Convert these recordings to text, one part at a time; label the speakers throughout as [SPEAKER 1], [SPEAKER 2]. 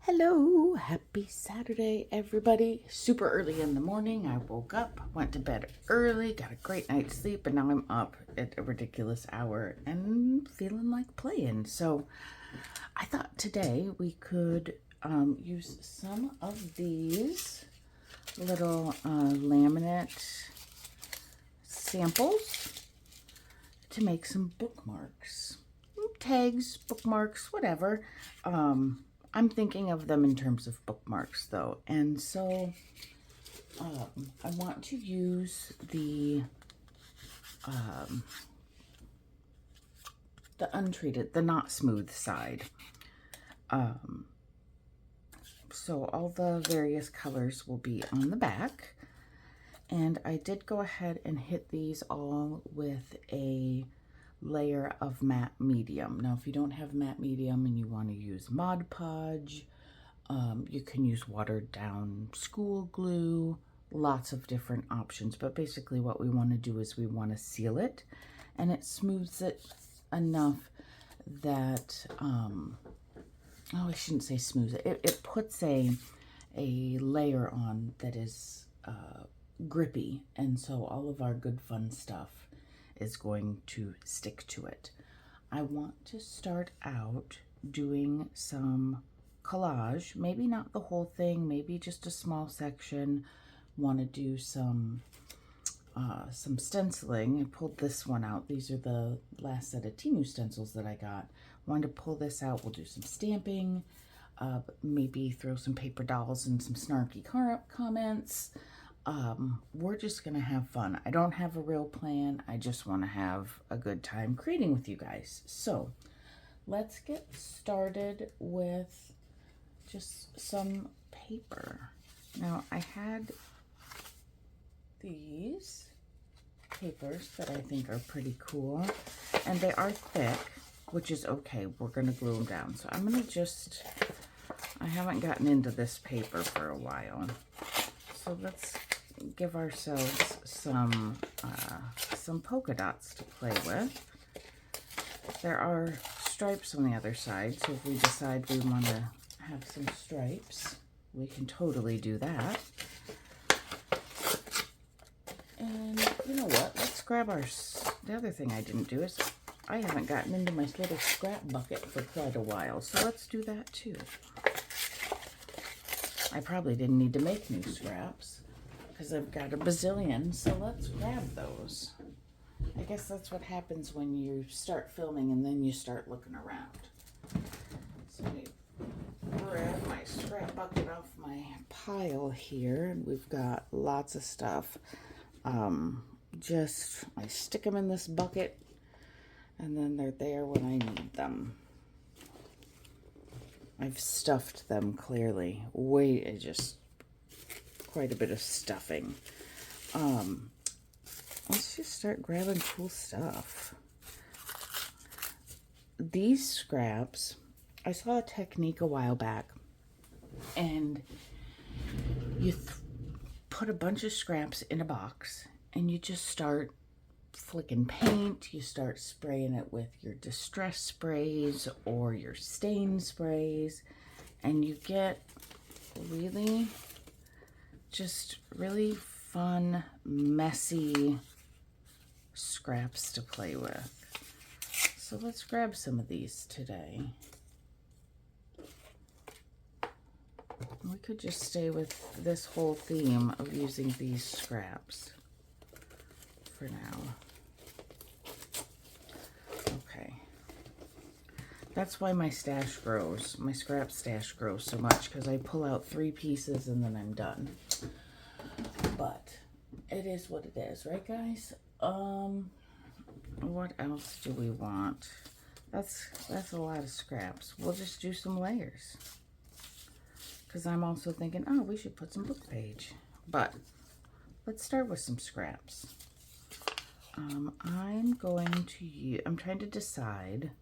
[SPEAKER 1] Hello, happy Saturday, everybody. Super early in the morning. I woke up, went to bed early, got a great night's sleep, and now I'm up at a ridiculous hour and feeling like playing. So I thought today we could use some of these little laminate samples to make some bookmarks. Tags, bookmarks, whatever. I'm thinking of them in terms of bookmarks though, and so I want to use the untreated, the not smooth side. So all the various colors will be on the back, and I did go ahead and hit these all with a layer of matte medium. Now, if you don't have matte medium and you want to use Mod Podge, you can use watered down school glue, lots of different options. But basically what we want to do is we want to seal it, and it smooths it enough that, I shouldn't say smooths it. It puts a layer on that is grippy, and so all of our good fun stuff is going to stick to it. I want to start out doing some collage, maybe not the whole thing, maybe just a small section. Want to do some stenciling. I pulled this one out. These are the last set of Temu stencils that I got. Wanted to pull this out. We'll do some stamping, maybe throw some paper dolls and some snarky comments. We're just gonna have fun. I don't have a real plan. I just want to have a good time creating with you guys. So let's get started with just some paper. Now, I had these papers that I think are pretty cool, and they are thick, which is okay. We're gonna glue them down. So I'm gonna I haven't gotten into this paper for a while, so let's give ourselves some polka dots to play with. There are stripes on the other side, so if we decide we want to have some stripes, we can totally do that. And you know what? Let's grab the other thing I didn't do is I haven't gotten into my little scrap bucket for quite a while, so let's do that too. I probably didn't need to make new scraps because I've got a bazillion, so let's grab those. I guess that's what happens when you start filming and then you start looking around. So I grab my scrap bucket off my pile here, and we've got lots of stuff. I stick them in this bucket, and then they're there when I need them. I've stuffed them clearly. Just quite a bit of stuffing. Let's just start grabbing cool stuff. These scraps, I saw a technique a while back, and you put a bunch of scraps in a box, and you just start flicking paint. You start spraying it with your distress sprays or your stain sprays, and you get really fun, messy scraps to play with. So let's grab some of these today. We could just stay with this whole theme of using these scraps for now. Okay. That's why my stash grows, my scrap stash grows so much, because I pull out 3 pieces and then I'm done. But it is what it is, right guys? What else do we want? That's a lot of scraps. We'll just do some layers. Because I'm also thinking, oh, we should put some book page. But let's start with some scraps. I'm trying to decide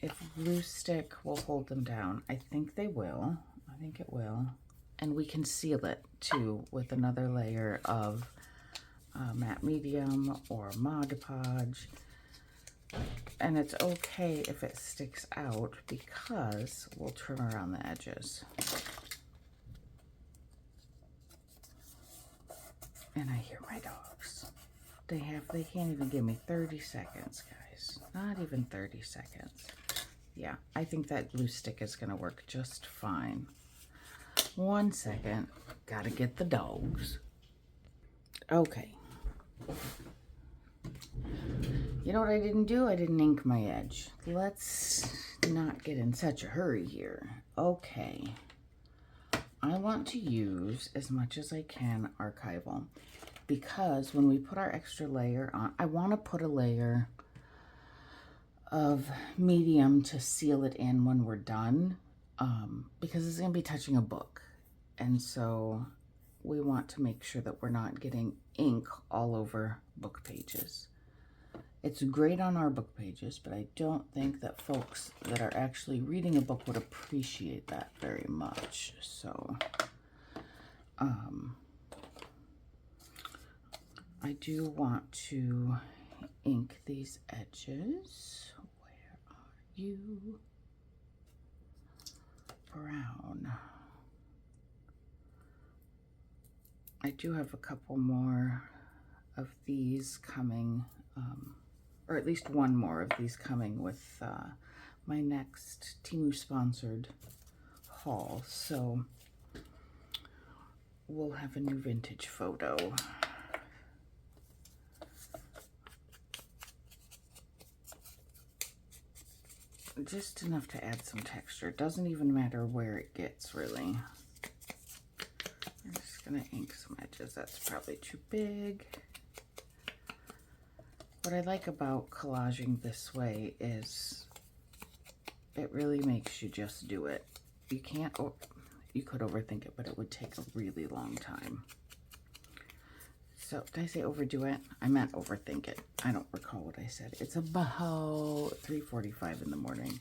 [SPEAKER 1] if glue stick will hold them down. I think they will. I think it will. And we can seal it too with another layer of matte medium or Mod Podge. And it's okay if it sticks out because we'll trim around the edges. And I hear my dogs. They can't even give me 30 seconds, guys. Not even 30 seconds. Yeah, I think that glue stick is gonna work just fine. 1 second, gotta get the dogs. Okay. You know what I didn't do? I didn't ink my edge. Let's not get in such a hurry here. Okay. I want to use as much as I can archival because when we put our extra layer on, I want to put a layer of medium to seal it in when we're done because it's going to be touching a book. And so we want to make sure that we're not getting ink all over book pages. It's great on our book pages, but I don't think that folks that are actually reading a book would appreciate that very much. So, I do want to ink these edges. Where are you? Brown. I do have a couple more of these coming, or at least one more of these coming with my next Temu sponsored haul. So we'll have a new vintage photo. Just enough to add some texture. It doesn't even matter where it gets, really. I'm just gonna ink some edges. That's probably too big. What I like about collaging this way is it really makes you just do it. You can't, you could overthink it, but it would take a really long time. So, did I say overdo it? I meant overthink it. I don't recall what I said. It's about 3:45 in the morning.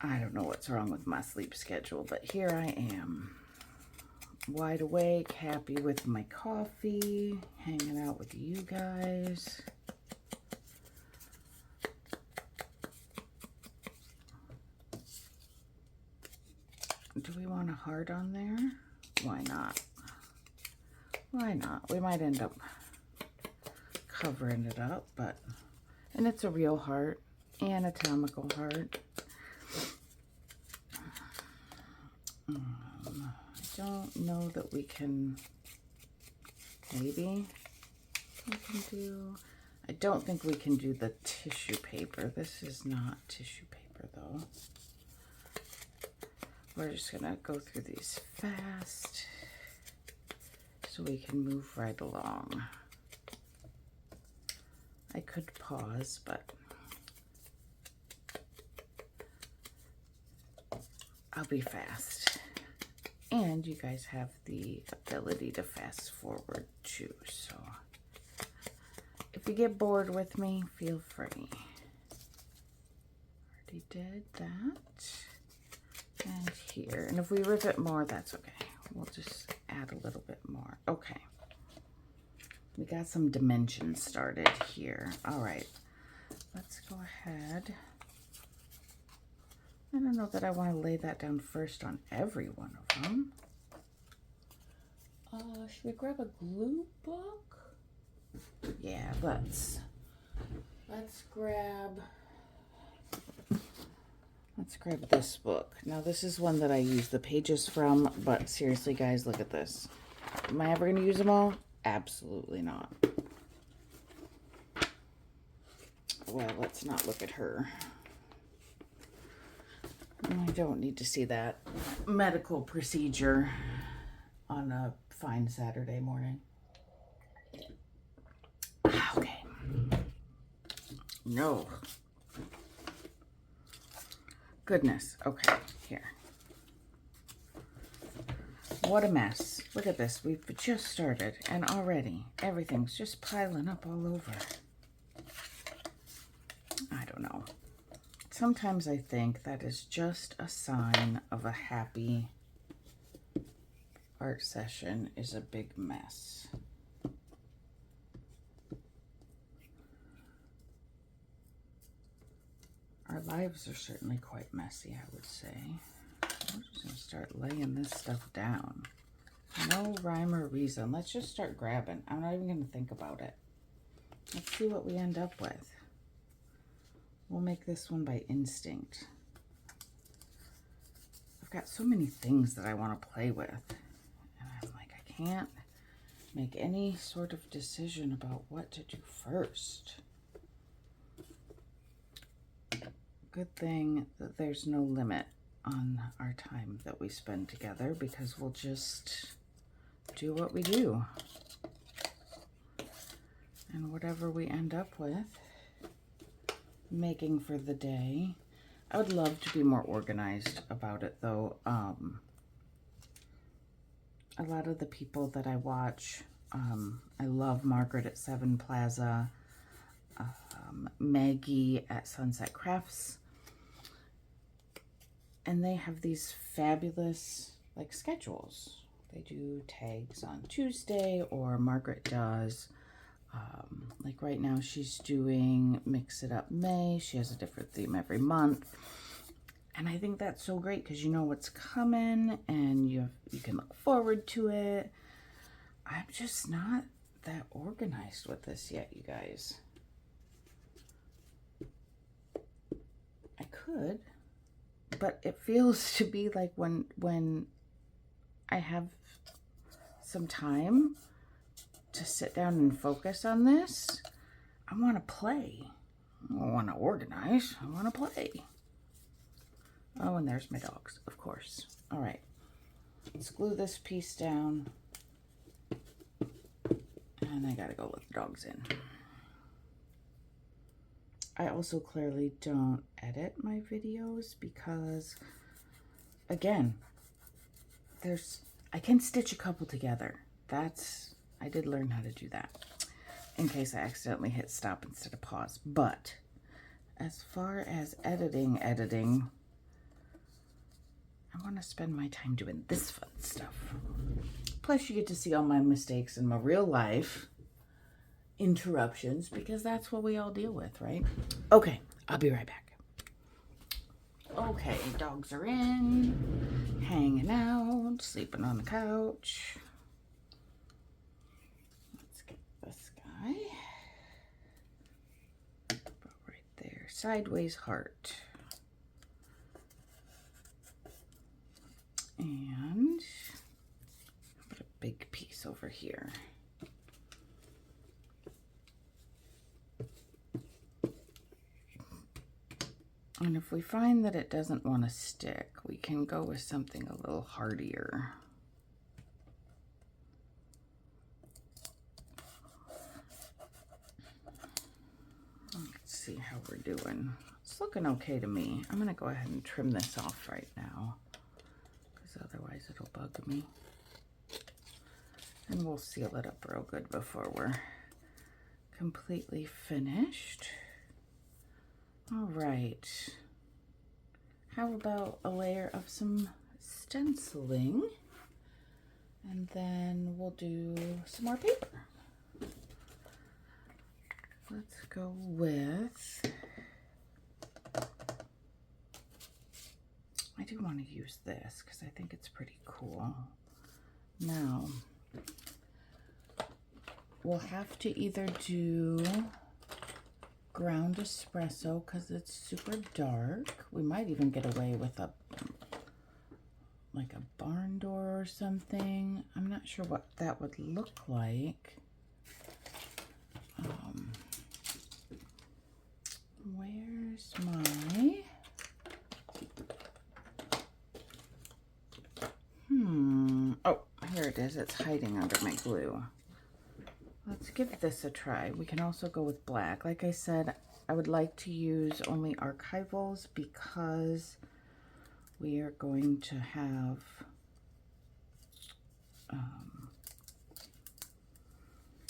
[SPEAKER 1] I don't know what's wrong with my sleep schedule, but here I am. Wide awake, happy with my coffee, hanging out with you guys. Do we want a heart on there? Why not? Why not? We might end up covering it up, but, and it's a real heart, anatomical heart. I don't know that we can, maybe we can do, I don't think we can do the tissue paper. This is not tissue paper though. We're just gonna go through these fast so we can move right along. I could pause, but I'll be fast. And you guys have the ability to fast forward too, so if you get bored with me, feel free. Already did that. And here, and if we rip it more, that's okay. We'll just add a little bit more. Okay. We got some dimensions started here. All right, let's go ahead. I don't know that I want to lay that down first on every one of them. Should we grab a glue book? Yeah, let's grab this book. Now this is one that I use the pages from, but seriously guys, look at this. Am I ever going to use them all? Absolutely not. Well, let's not look at her. I don't need to see that medical procedure on a fine Saturday morning. Okay. No. Goodness. Okay, here. What a mess. Look at this. We've just started and already everything's just piling up all over. I don't know. Sometimes I think that is just a sign of a happy art session is a big mess. Our lives are certainly quite messy, I would say. I'm just going to start laying this stuff down. No rhyme or reason. Let's just start grabbing. I'm not even going to think about it. Let's see what we end up with. We'll make this one by instinct. I've got so many things that I want to play with. And I'm like, I can't make any sort of decision about what to do first. Good thing that there's no limit on our time that we spend together, because we'll just do what we do. And whatever we end up with making for the day. I would love to be more organized about it, though. A lot of the people that I watch, I love Margaret at Seven Plaza, Maggie at Sunset Crafts, and they have these fabulous like schedules. They do tags on Tuesday, or Margaret does. Like right now she's doing Mix It Up May. She has a different theme every month. And I think that's so great because you know what's coming and you can look forward to it. I'm just not that organized with this yet, you guys. I could, but it feels to be like when I have some time to sit down and focus on this, I want to play. I don't want to organize. I want to play. Oh, and there's my dogs, of course. All right. Let's glue this piece down. And I got to go let the dogs in. I also clearly don't edit my videos because, again, I can stitch a couple together. I did learn how to do that in case I accidentally hit stop instead of pause. But as far as editing, I want to spend my time doing this fun stuff. Plus you get to see all my mistakes in my real life interruptions, because that's what we all deal with, right? Okay, I'll be right back. Okay, dogs are in, hanging out, sleeping on the couch. This guy, right there, sideways heart, and put a big piece over here. And if we find that it doesn't want to stick, we can go with something a little hardier. Let's see how we're doing. It's looking okay to me. I'm going to go ahead and trim this off right now, because otherwise it'll bug me. And we'll seal it up real good before we're completely finished. All right. How about a layer of some stenciling? And then we'll do some more paper. Let's go with, I do want to use this because I think it's pretty cool. Now, we'll have to either do ground espresso because it's super dark. We might even get away with like a barn door or something. I'm not sure what that would look like. Where's my... Oh, here it is. It's hiding under my glue. Let's give this a try. We can also go with black. Like I said, I would like to use only archivals because we are going to have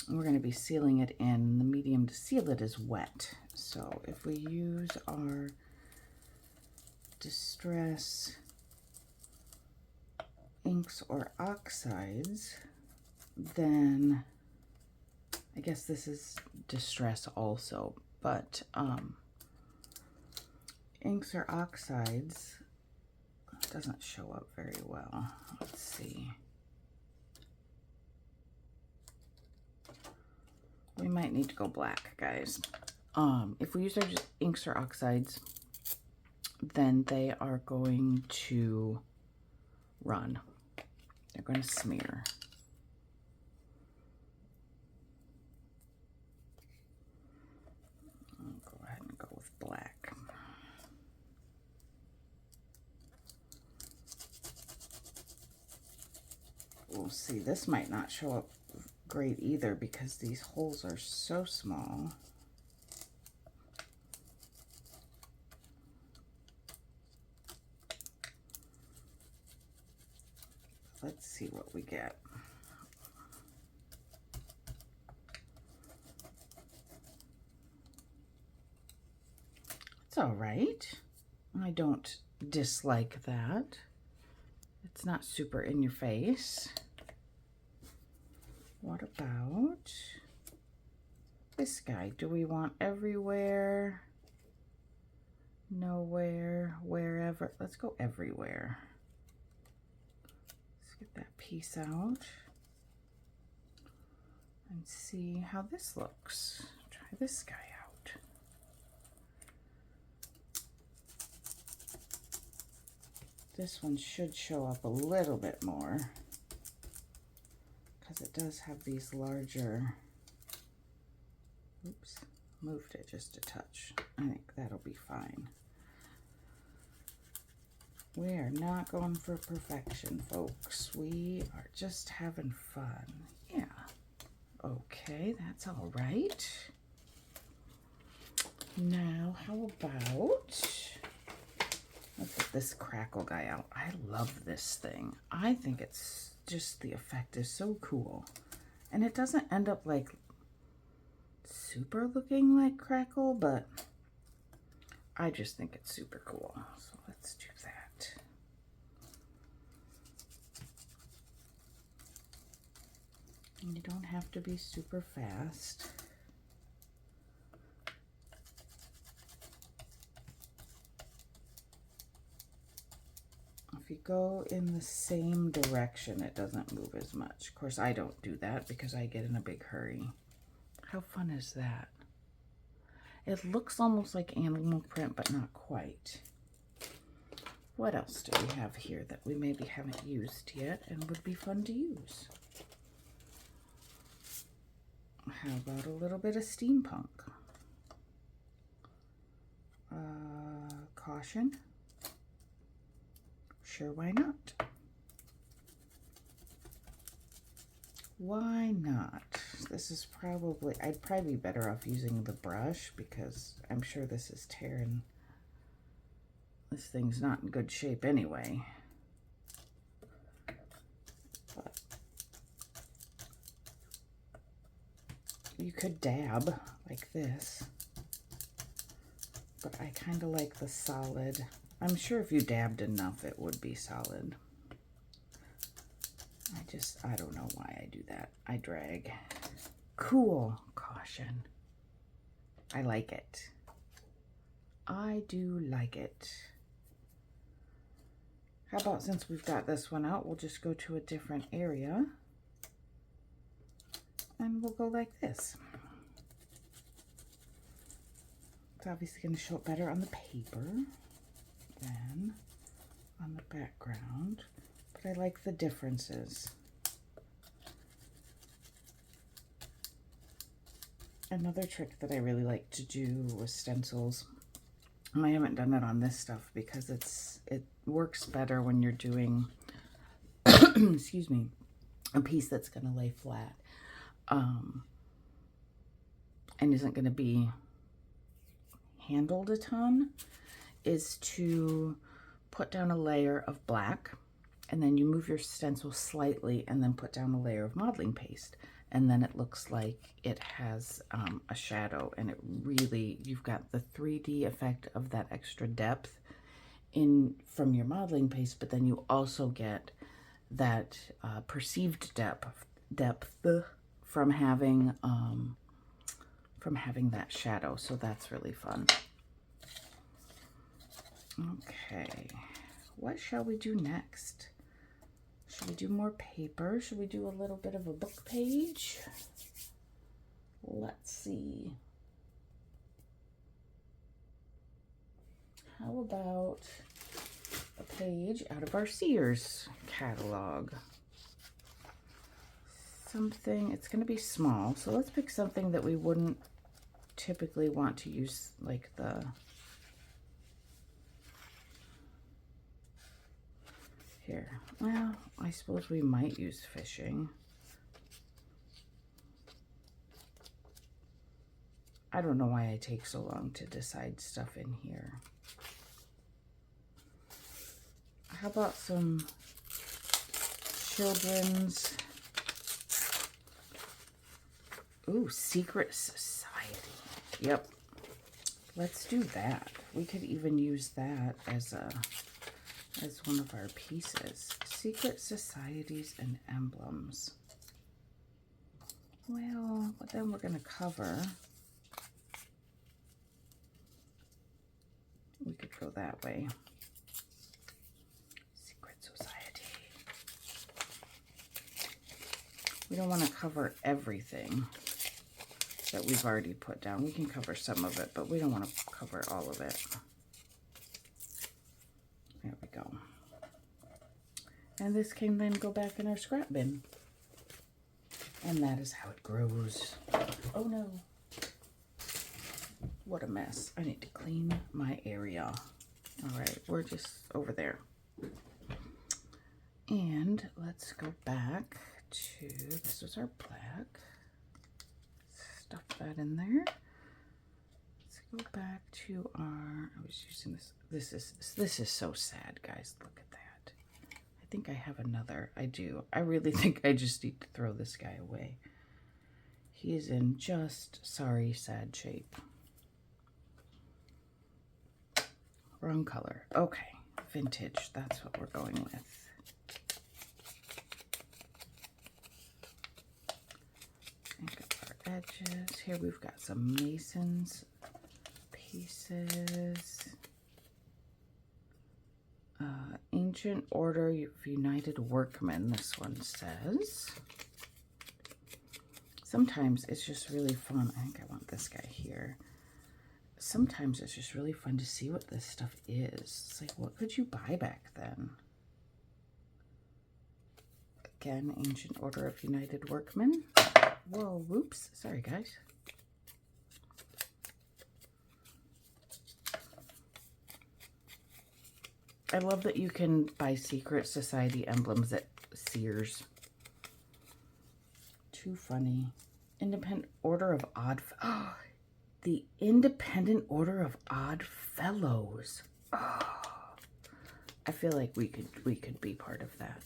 [SPEAKER 1] we're going to be sealing it in. The medium to seal it is wet. So if we use our Distress inks or oxides, then I guess this is Distress also, but inks or oxides, it doesn't show up very well. Let's see. We might need to go black, guys. If we use our inks or oxides, then they are going to run. They're going to smear. I'll go ahead and go with black. We'll see, this might not show up great either because these holes are so small. Let's see what we get. It's all right. I don't dislike that. It's not super in your face. What about this guy? Do we want everywhere, nowhere, wherever? Let's go everywhere. Let's get that piece out and see how this looks. Try this guy out. This one should show up a little bit more because it does have these larger, oops, moved it just a touch. I think that'll be fine. We are not going for perfection, folks. We are just having fun. Yeah. Okay, that's all right. Now, how about, let's get this crackle guy out. I love this thing. I think it's just, the effect is so cool. And it doesn't end up like super looking like crackle, but I just think it's super cool. So let's do that. And you don't have to be super fast. If you go in the same direction, it doesn't move as much. Of course, I don't do that because I get in a big hurry. How fun is that? It looks almost like animal print, but not quite. What else do we have here that we maybe haven't used yet and would be fun to use? How about a little bit of steampunk? Caution. Sure, why not? Why not? This is probably, I'd probably be better off using the brush because I'm sure this is tearing. This thing's not in good shape anyway. But you could dab like this. But I kind of like the solid. I'm sure if you dabbed enough, it would be solid. I don't know why I do that. I drag. Cool. Caution. I like it. I do like it. How about, since we've got this one out, we'll just go to a different area. And we'll go like this. It's obviously going to show up better on the paper than on the background, but I like the differences. Another trick that I really like to do with stencils, and I haven't done it on this stuff because it works better when you're doing excuse me, a piece that's going to lay flat and isn't going to be handled a ton, is to put down a layer of black, and then you move your stencil slightly and then put down a layer of modeling paste, and then it looks like it has a shadow, and it really, you've got the 3D effect of that extra depth in from your modeling paste, but then you also get that perceived depth from having that shadow. So that's really fun. Okay, what shall we do next? Should we do more paper? Should we do a little bit of a book page? Let's see. How about a page out of our Sears catalog? Something, it's going to be small, so let's pick something that we wouldn't typically want to use, like the here. Well, I suppose we might use fishing. I don't know why I take so long to decide stuff in here. How about some children's, ooh, Secret Society. Yep, let's do that. We could even use that as one of our pieces. Secret Societies and Emblems. Well, but then we're gonna cover. We could go that way. Secret Society. We don't want to cover everything that we've already put down. We can cover some of it, but we don't want to cover all of it. There we go. And this can then go back in our scrap bin. And that is how it grows. Oh no. What a mess. I need to clean my area. All right, we're just over there. And let's go back to, this was our black. Stuff that in there. Let's go back to our, I was using this. This is so sad, guys. Look at that. I think I have another. I do. I really think I just need to throw this guy away. He is in just sorry, sad shape. Wrong color. Okay, vintage. That's what we're going with. Think of our edges. Here we've got some Mason's pieces. Ancient Order of United Workmen, this one says. Sometimes it's just really fun. I think I want this guy here. Sometimes it's just really fun to see what this stuff is. It's like, what could you buy back then? Again, Ancient Order of United Workmen. Whoa, whoops. Sorry, guys. I love that you can buy Secret Society emblems at Sears. Too funny. Independent Order of Odd... Oh, the Independent Order of Odd Fellows. Oh, I feel like we could be part of that.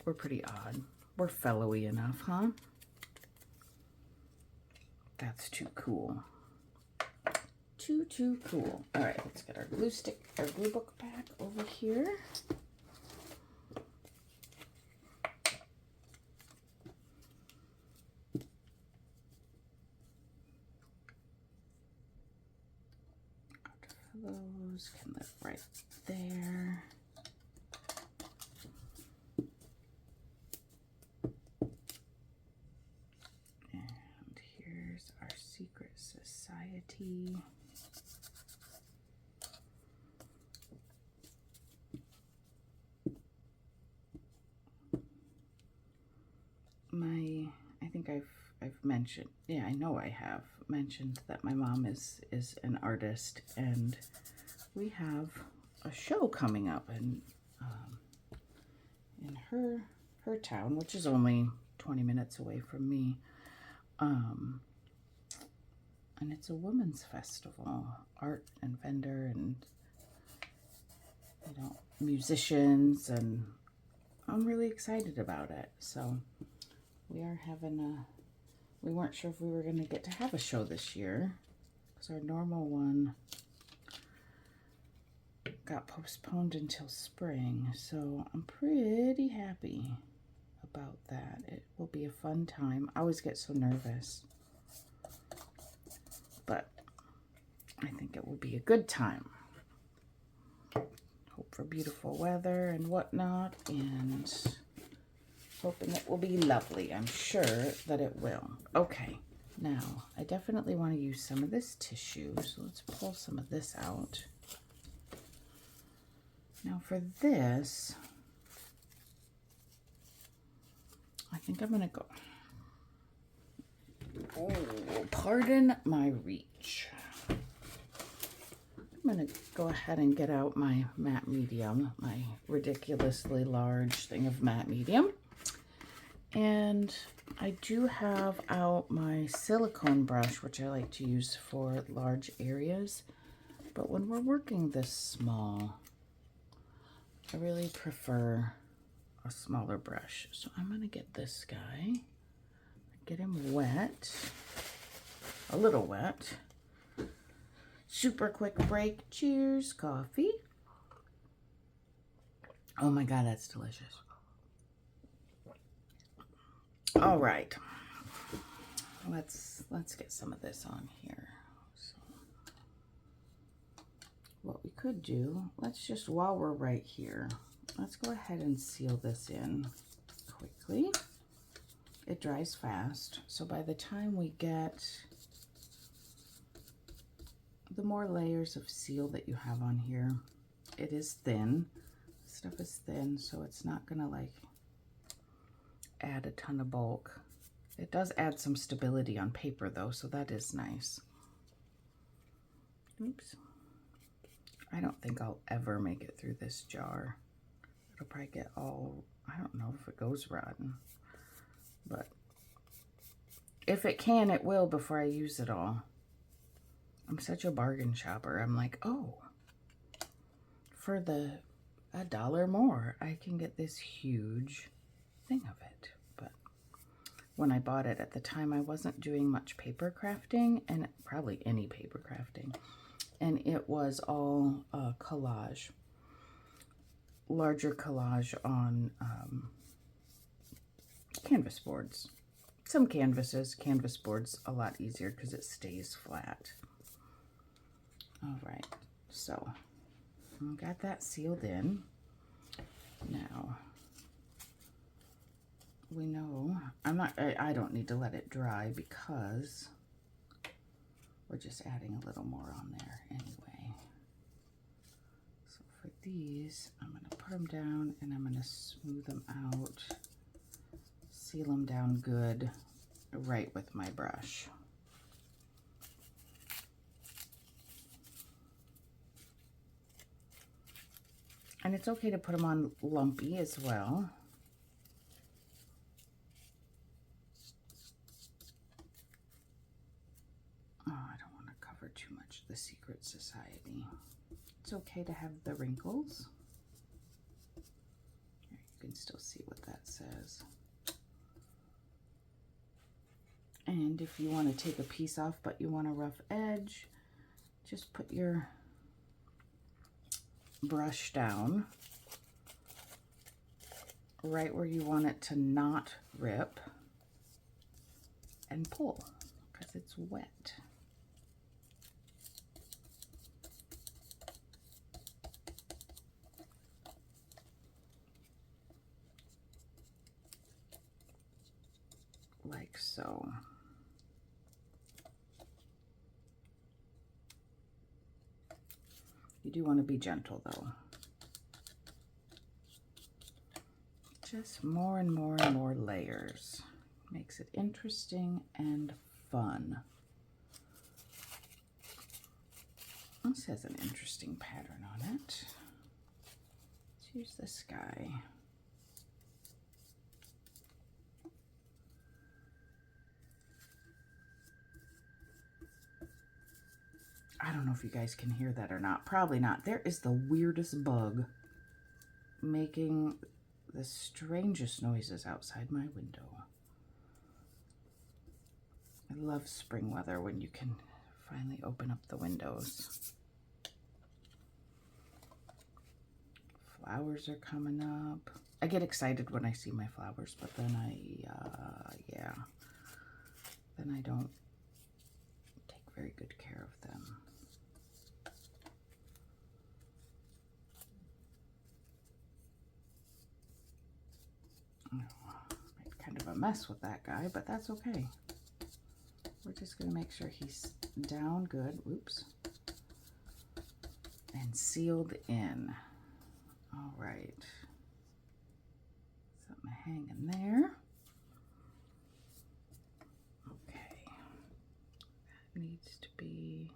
[SPEAKER 1] We're pretty odd. We're fellowy enough, huh? That's too cool. Too cool. All right, let's get our glue stick, our glue book back over here. Those can live right there. And here's our Secret Society. I think I've mentioned, yeah, I know I have mentioned that my mom is an artist, and we have a show coming up in her town, which is only 20 minutes away from me. And it's a women's festival, art and vendor and, you know, musicians, and I'm really excited about it. So we are having we weren't sure if we were going to get to have a show this year because our normal one got postponed until spring. So I'm pretty happy about that. It will be a fun time. I always get so nervous, but I think it will be a good time. Hope for beautiful weather and whatnot, and hoping it will be lovely. I'm sure that it will. Okay, now I definitely want to use some of this tissue, so let's pull some of this out. Now for this, I think I'm going to go, oh, pardon my reach. I'm going to go ahead and get out my matte medium, my ridiculously large thing of matte medium. And I do have out my silicone brush, which I like to use for large areas. But when we're working this small, I really prefer a smaller brush. So I'm going to get this guy, get him wet, a little wet. Super quick break. Cheers, coffee. Oh my God, that's delicious. All right, let's get some of this on here. So what we could do, let's just, while we're right here, let's go ahead and seal this in quickly. It dries fast, so by the time we get the more layers of seal that you have on here, it is thin. Stuff is thin, so it's not gonna like add a ton of bulk. It does add some stability on paper though, so that is nice. Oops. I don't think I'll ever make it through this jar. It'll probably get all, I don't know if it goes rotten, but if it can, it will before I use it all. I'm such a bargain shopper. I'm like, oh, for $1 more, I can get this huge thing of it. But when I bought it at the time, I wasn't doing much paper crafting, and probably any paper crafting. And it was all collage, larger collage on canvas boards. Some canvases, canvas boards, a lot easier because it stays flat. All right, so I got that sealed in. Now, we know, I don't need to let it dry because we're just adding a little more on there anyway. So for these, I'm gonna put them down and I'm gonna smooth them out, seal them down good, right with my brush. And it's okay to put them on lumpy as well. Oh, I don't want to cover too much the Secret Society. It's okay to have the wrinkles. Here, you can still see what that says. And if you want to take a piece off but you want a rough edge, just put your brush down right where you want it to not rip and pull because it's wet. Like so. You do want to be gentle though. Just more and more and more layers. Makes it interesting and fun. This has an interesting pattern on it. Let's use this guy. I don't know if you guys can hear that or not. Probably not. There is the weirdest bug making the strangest noises outside my window. I love spring weather when you can finally open up the windows. Flowers are coming up. I get excited when I see my flowers, but then then I don't take very good care of them. Made kind of a mess with that guy, but that's okay. We're just going to make sure he's down good. Oops. And sealed in. All right. Something hanging there. Okay. That needs to be...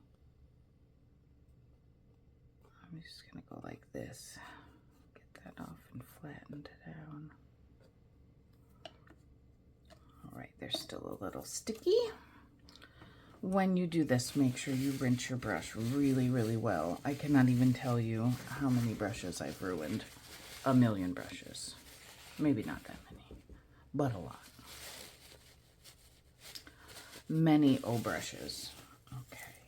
[SPEAKER 1] I'm just going to go like this. Get that off and flatten it down. All right, they're still a little sticky. When you do this, make sure you rinse your brush really, really well. I cannot even tell you how many brushes I've ruined. A million brushes. Maybe not that many, but a lot. Many brushes. Okay.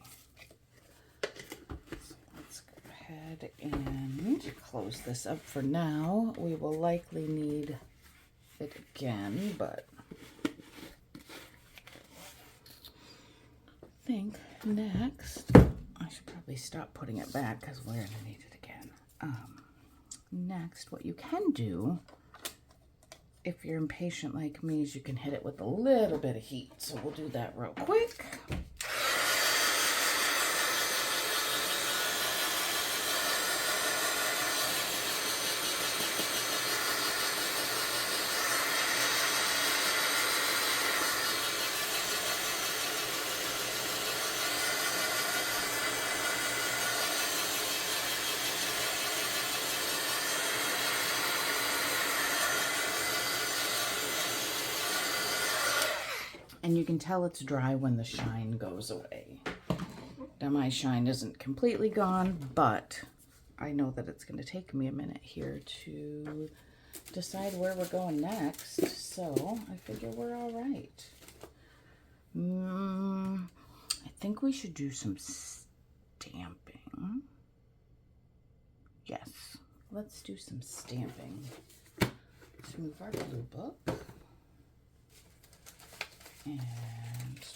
[SPEAKER 1] So let's go ahead and close this up for now. We will likely need it again, but I think next, I should probably stop putting it back because we're going to need it again. Next, what you can do, if you're impatient like me, is you can hit it with a little bit of heat. So we'll do that real quick. And you can tell it's dry when the shine goes away. Now my shine isn't completely gone, but I know that it's going to take me a minute here to decide where we're going next. So I figure we're all right. I think we should do some stamping. Yes, let's do some stamping. Let's move our glue book. And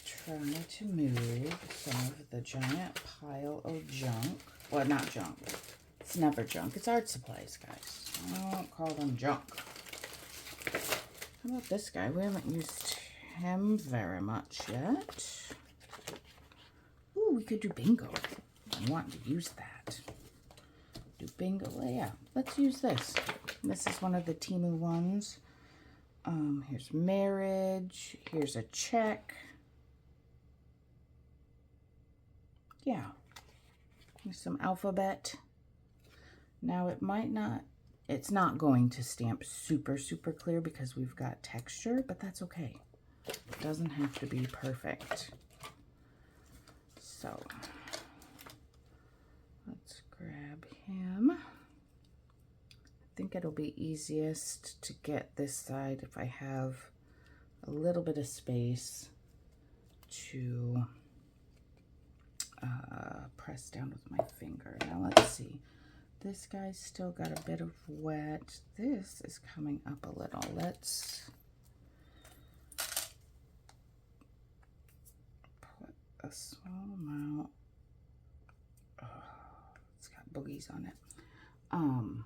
[SPEAKER 1] try to move some of the giant pile of junk. Well, not junk. It's never junk. It's art supplies, guys. I don't call them junk. How about this guy? We haven't used him very much yet. Ooh, we could do bingo. I want to use that. Do bingo. Well, yeah, let's use this. This is one of the Temu ones. Here's marriage, here's a check. Yeah, here's some alphabet. Now it might not, it's not going to stamp super, super clear because we've got texture, but that's okay. It doesn't have to be perfect. So, let's grab him. I think it'll be easiest to get this side if I have a little bit of space to press down with my finger. Now let's see. This guy's still got a bit of wet. This is coming up a little. Let's put a small amount. Oh, it's got boogies on it. I'll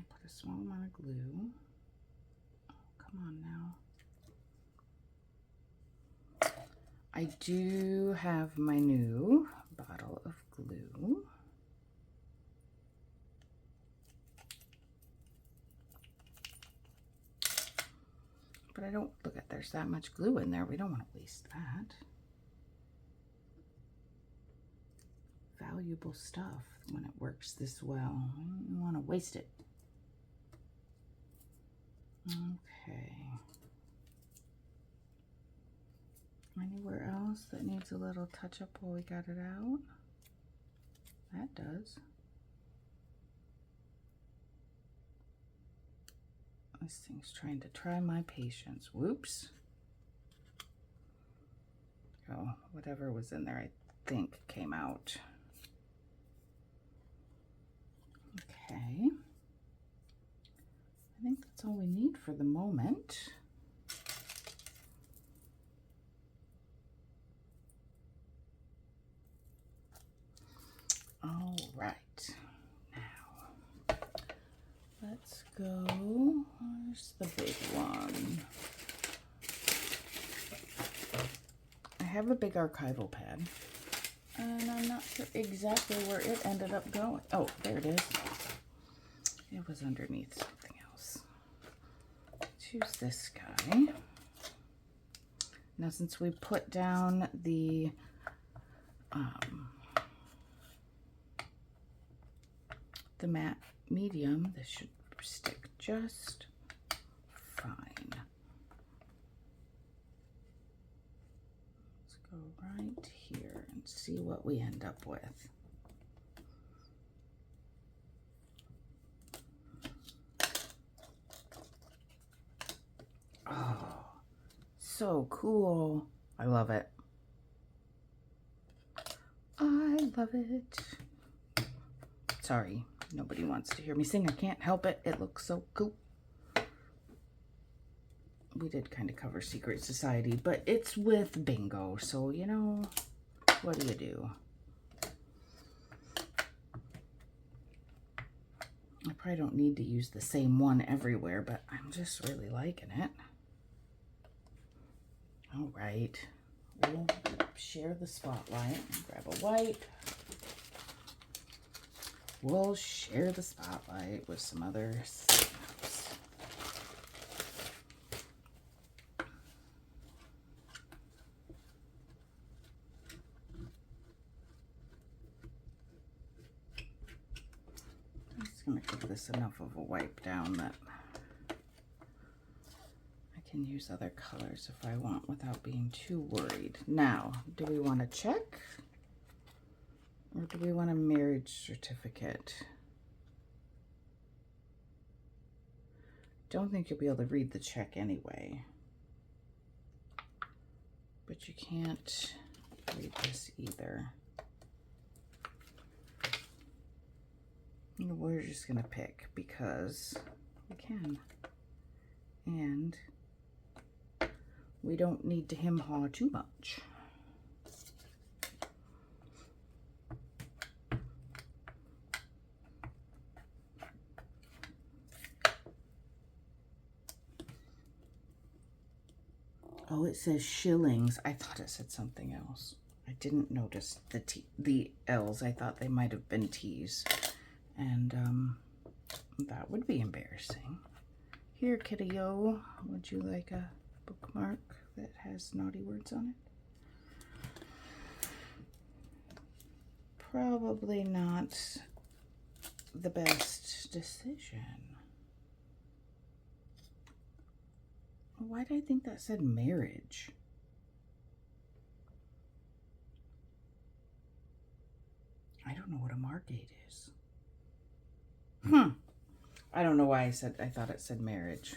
[SPEAKER 1] put a small amount of glue. Oh, come on now. I do have my new bottle of glue. But I don't, look at, there's that much glue in there. We don't want to waste that. Valuable stuff when it works this well. I don't want to waste it. Okay. Anywhere else that needs a little touch up while we got it out? That does. This thing's trying to try my patience. Whoops. Oh, whatever was in there, I think, came out. Okay. I think that's all we need for the moment. All right. Now, let's go Where's the big one? I have a big archival pad, and I'm not sure exactly where it ended up going. Oh, there it is. It was underneath something else. Choose this guy. Now, since we put down the matte medium, this should stick just fine. Let's go right here and see what we end up with. Oh, so cool. I love it. I love it. Sorry, nobody wants to hear me sing. I can't help it. It looks so cool. We did kind of cover Secret Society, but it's with bingo, so you know, what do you do? I probably don't need to use the same one everywhere, but I'm just really liking it. All right, we'll share the spotlight. Grab a wipe. We'll share the spotlight with some other snaps. I'm just going to give this enough of a wipe down that I can use other colors if I want without being too worried. Now, do we want to check? Or do we want a marriage certificate? Don't think you'll be able to read the check anyway. But you can't read this either. We're just gonna pick because we can. And we don't need to hem-haw too much. Oh, it says shillings. I thought it said something else. I didn't notice the L's. I thought they might have been T's. And that would be embarrassing. Here, kitty-o, would you like a bookmark that has naughty words on it? Probably not the best decision. Why did I think that said marriage? I don't know what a margate is. I don't know why I thought it said marriage.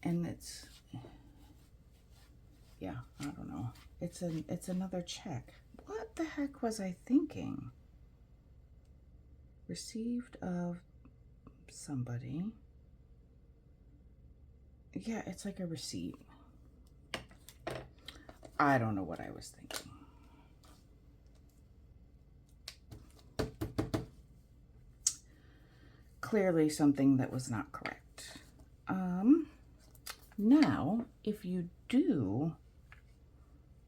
[SPEAKER 1] And it's, yeah, I don't know. It's another check. What the heck was I thinking? Received of somebody. Yeah, it's like a receipt. I don't know what I was thinking. Clearly something that was not correct. Now, if you do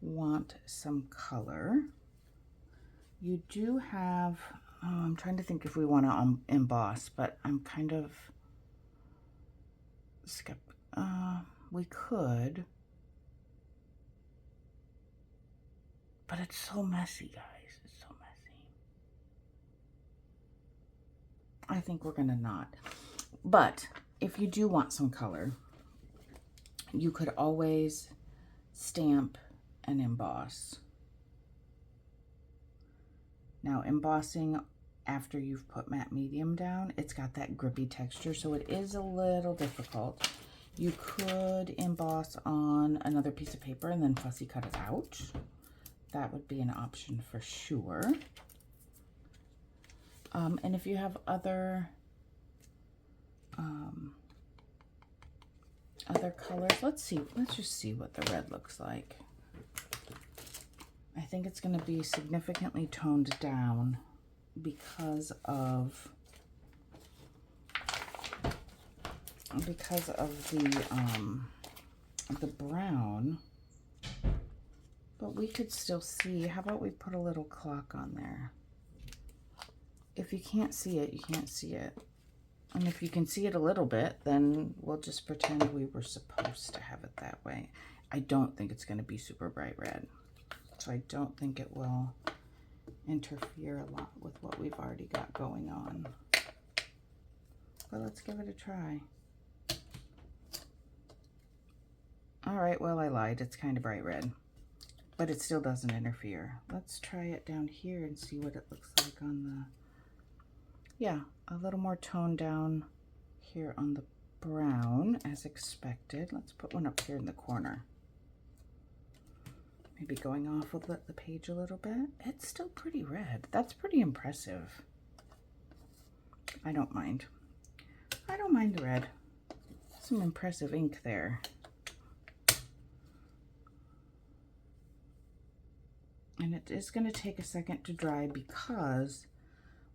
[SPEAKER 1] want some color, you do have, I'm trying to think if we want to emboss, but I'm kind of skeptical. We could, but it's so messy, guys. It's so messy. I think we're gonna not. But if you do want some color, you could always stamp and emboss. Now, embossing after you've put matte medium down, it's got that grippy texture, so it is a little difficult. You could emboss on another piece of paper and then fussy cut it out. That would be an option for sure. And if you have other colors, let's just see what the red looks like. I think it's going to be significantly toned down because of because of the brown, but we could still see. How about we put a little clock on there? If you can't see it, you can't see it. And if you can see it a little bit, then we'll just pretend we were supposed to have it that way. I don't think it's going to be super bright red, so I don't think it will interfere a lot with what we've already got going on. But let's give it a try. All right, well, I lied. It's kind of bright red, but it still doesn't interfere. Let's try it down here and see what it looks like on the, yeah, a little more toned down here on the brown as expected. Let's put one up here in the corner. Maybe going off of the page a little bit. It's still pretty red. That's pretty impressive. I don't mind. I don't mind the red. Some impressive ink there. And it is going to take a second to dry because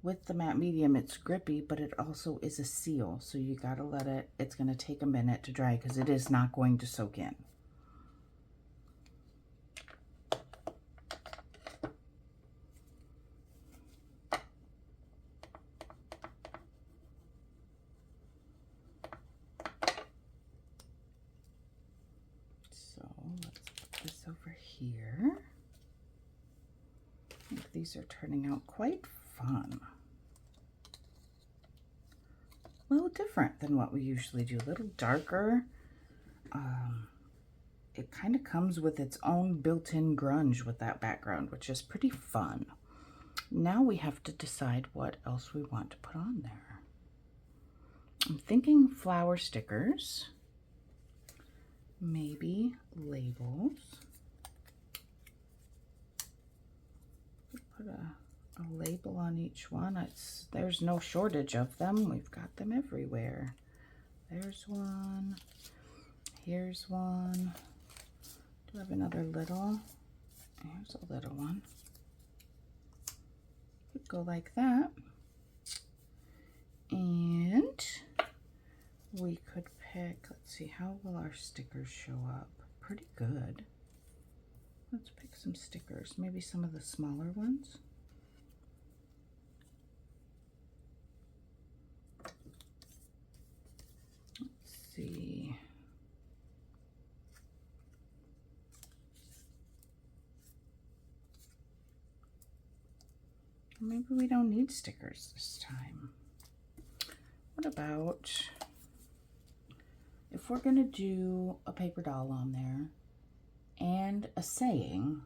[SPEAKER 1] with the matte medium, it's grippy, but it also is a seal. So you got to let it, it's going to take a minute to dry because it is not going to soak in. So let's put this over here. I think these are turning out quite fun. A little different than what we usually do, a little darker. It kind of comes with its own built-in grunge with that background, which is pretty fun. Now we have to decide what else we want to put on there. I'm thinking flower stickers, maybe labels. Put a label on each one. There's no shortage of them. We've got them everywhere. There's one. Here's one. Do I have another little? Here's a little one. Could go like that. And we could pick, let's see, how will our stickers show up? Pretty good. Let's pick some stickers, maybe some of the smaller ones. Let's see. Maybe we don't need stickers this time. What about if we're going to do a paper doll on there and a saying,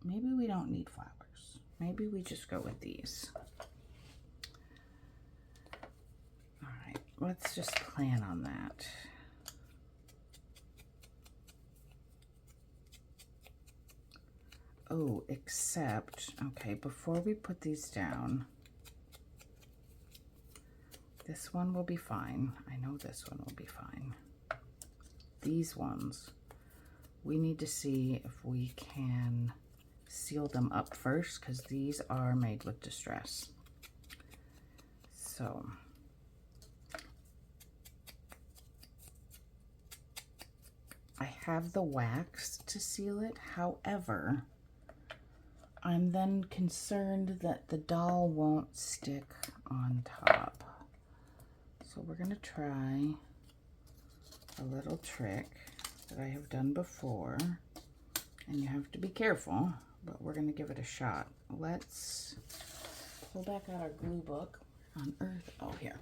[SPEAKER 1] maybe we don't need flowers. Maybe we just go with these. All right, let's just plan on that. Oh, except, okay, before we put these down, this one will be fine. I know this one will be fine. These ones, we need to see if we can seal them up first because these are made with distress. So, I have the wax to seal it. However, I'm then concerned that the doll won't stick on top. So we're gonna try a little trick that I have done before, and you have to be careful, but we're gonna give it a shot. Let's pull back out our glue book. On earth, oh, here.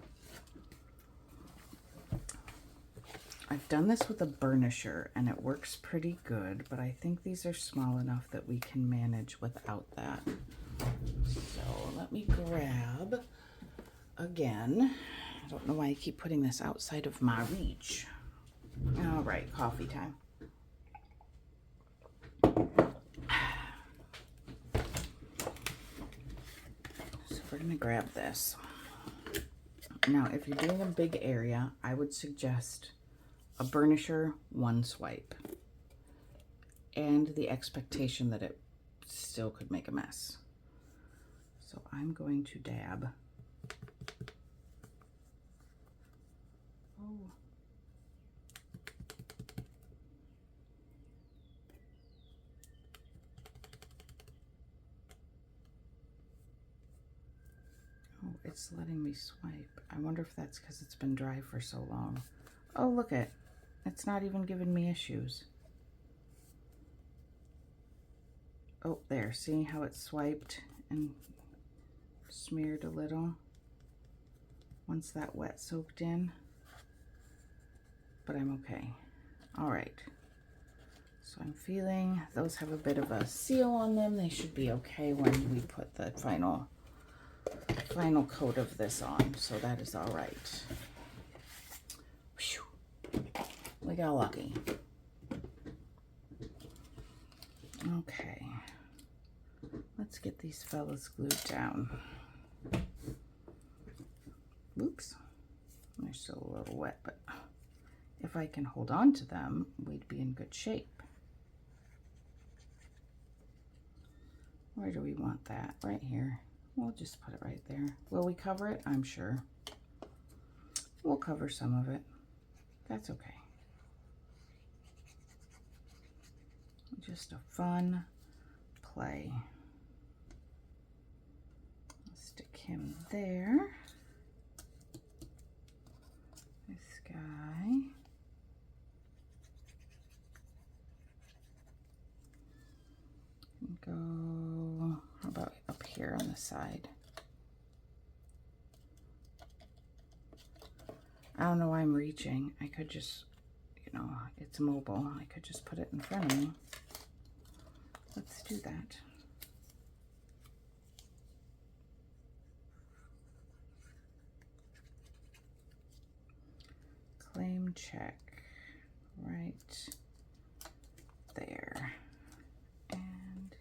[SPEAKER 1] I've done this with a burnisher and it works pretty good, but I think these are small enough that we can manage without that. So let me grab, again, I don't know why I keep putting this outside of my reach. All right, coffee time. So we're gonna grab this. Now, if you're doing a big area, I would suggest a burnisher, one swipe, and the expectation that it still could make a mess. So I'm going to dab. Oh, it's letting me swipe. I wonder if that's because it's been dry for so long. Oh, look it. It's not even giving me issues. Oh, there. See how it swiped and smeared a little once that wet soaked in? But I'm okay. All right. So I'm feeling those have a bit of a seal on them. They should be okay when we put the final coat of this on. So that is all right. Whew. We got lucky. Okay. Let's get these fellas glued down. Oops. They're still a little wet, but if I can hold on to them, we'd be in good shape. Where do we want that? Right here. We'll just put it right there. Will we cover it? I'm sure. We'll cover some of it. That's okay. Just a fun play. Let's stick him there. This guy. And go, how about up here on the side? I don't know why I'm reaching. I could just, you know, it's mobile. I could just put it in front of me. Let's do that. Claim check right there. And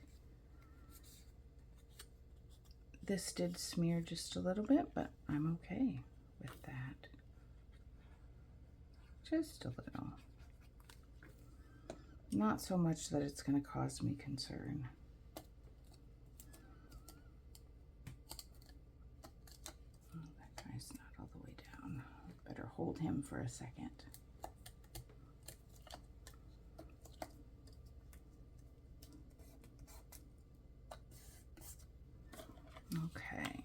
[SPEAKER 1] this did smear just a little bit, but I'm okay with that. Just a little. Not so much that it's going to cause me concern. Oh, that guy's not all the way down. Better hold him for a second. Okay.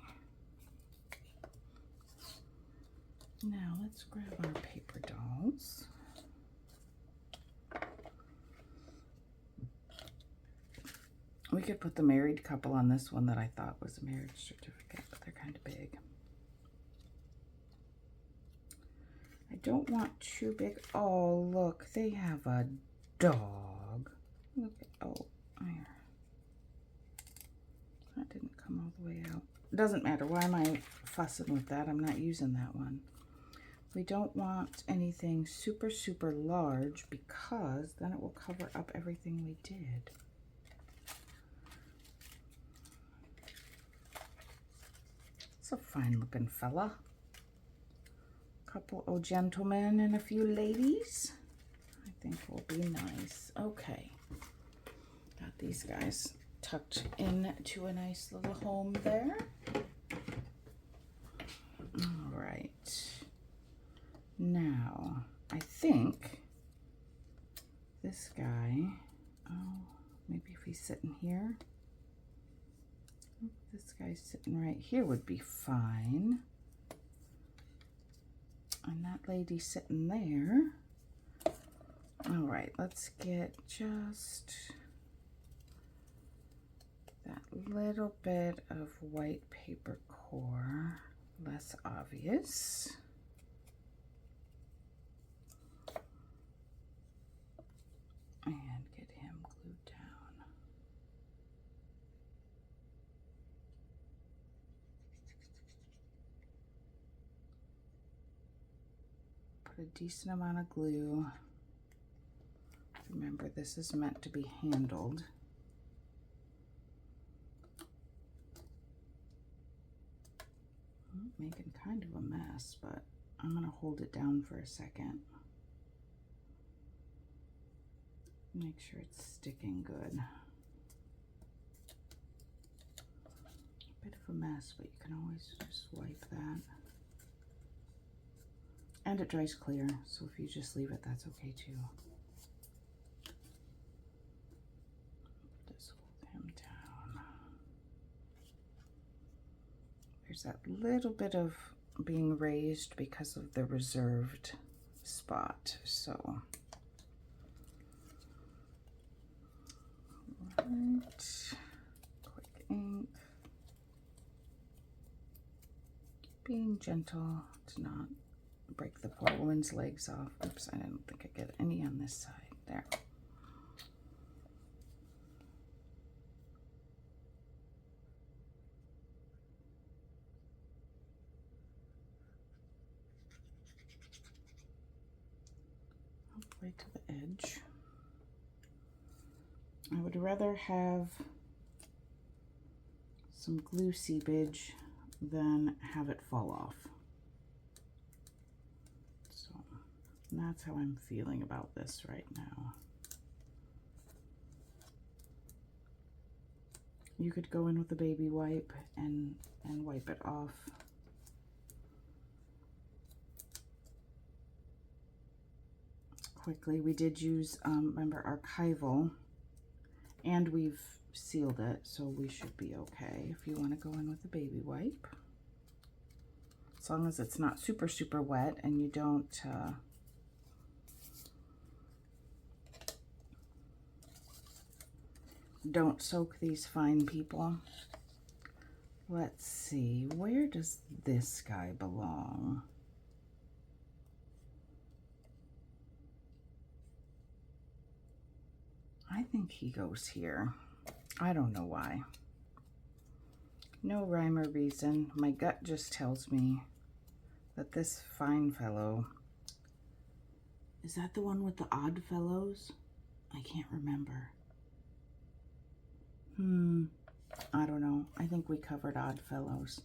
[SPEAKER 1] Now let's grab our paper dolls. We could put the married couple on this one that I thought was a marriage certificate, but they're kind of big. I don't want too big. Oh, look, they have a dog. Look at, oh, there. That didn't come all the way out. It doesn't matter. Why am I fussing with that? I'm not using that one. We don't want anything super, super large because then it will cover up everything we did. It's a fine looking fella. Couple of gentlemen and a few ladies. I think will be nice. Okay. Got these guys tucked into a nice little home there. All right. Now, I think this guy, oh, maybe if he's sitting here. This guy's sitting right here would be fine. And that lady sitting there. All right, let's get just that little bit of white paper core, less obvious. And get him glued down. Put a decent amount of glue. Remember, this is meant to be handled. I'm making kind of a mess, but I'm going to hold it down for a second. Make sure it's sticking good. A bit of a mess, but you can always just wipe that. And it dries clear, so if you just leave it, that's okay too. Just hold him down. There's that little bit of being raised because of the reserved spot. So, right, quick ink. Being gentle to not break the poor woman's legs off. Oops, I don't think I get any on this side. There. Way to the edge. I would rather have some glue seepage than have it fall off. So that's how I'm feeling about this right now. You could go in with a baby wipe and wipe it off. Quickly. We did use, remember, archival, and we've sealed it, so we should be okay. If you want to go in with a baby wipe, as long as it's not super, super wet and you don't soak these fine people. Let's see, where does this guy belong? I think he goes here. I don't know why. No rhyme or reason. My gut just tells me that this fine fellow, is that the one with the odd fellows? I can't remember. I don't know. I think we covered Odd Fellows.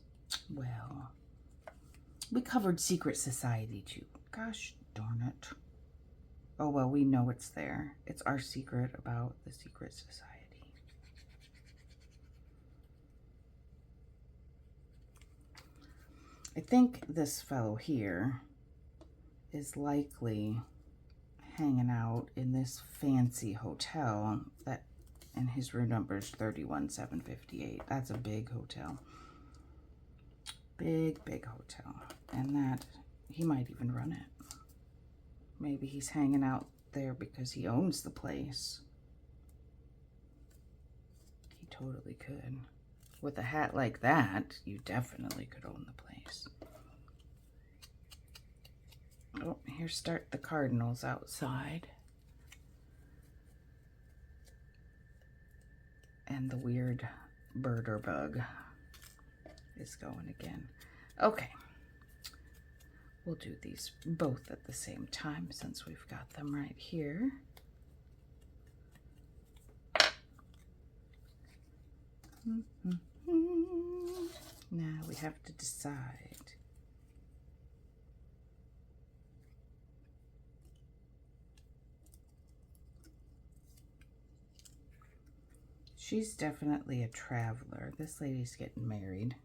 [SPEAKER 1] Well, we covered Secret Society too. Gosh darn it. Oh well, we know it's there. It's our secret about the Secret Society. I think this fellow here is likely hanging out in this fancy hotel that, and his room number is 31758. That's a big hotel. Big, big hotel. And that, he might even run it. Maybe he's hanging out there because he owns the place. He totally could. With a hat like that, you definitely could own the place. Oh, here start the cardinals outside. And the weird bird or bug is going again. Okay. We'll do these both at the same time since we've got them right here. Now we have to decide. She's definitely a traveler. This lady's getting married.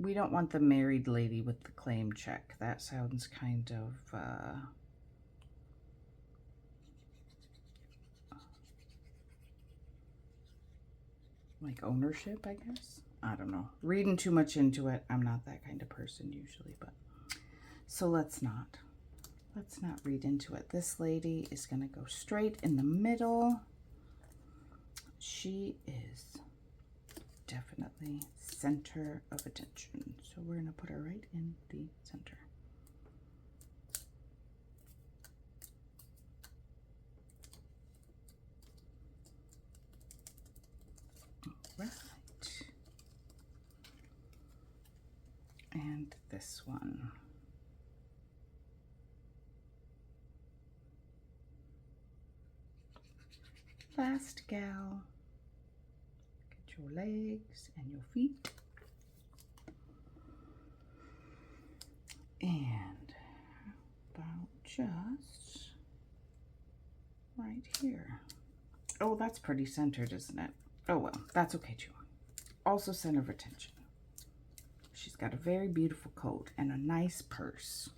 [SPEAKER 1] We don't want the married lady with the claim check. That sounds kind of, like ownership, I guess. I don't know. Reading too much into it. I'm not that kind of person usually, but so let's not read into it. This lady is going to go straight in the middle. She is definitely center of attention. So we're going to put her right in the center. All right. And this one. Last gal. Get your legs and your feet. And about just right here. Oh, that's pretty centered, isn't it? Oh well, that's okay too. Also center of attention. She's got a very beautiful coat and a nice purse.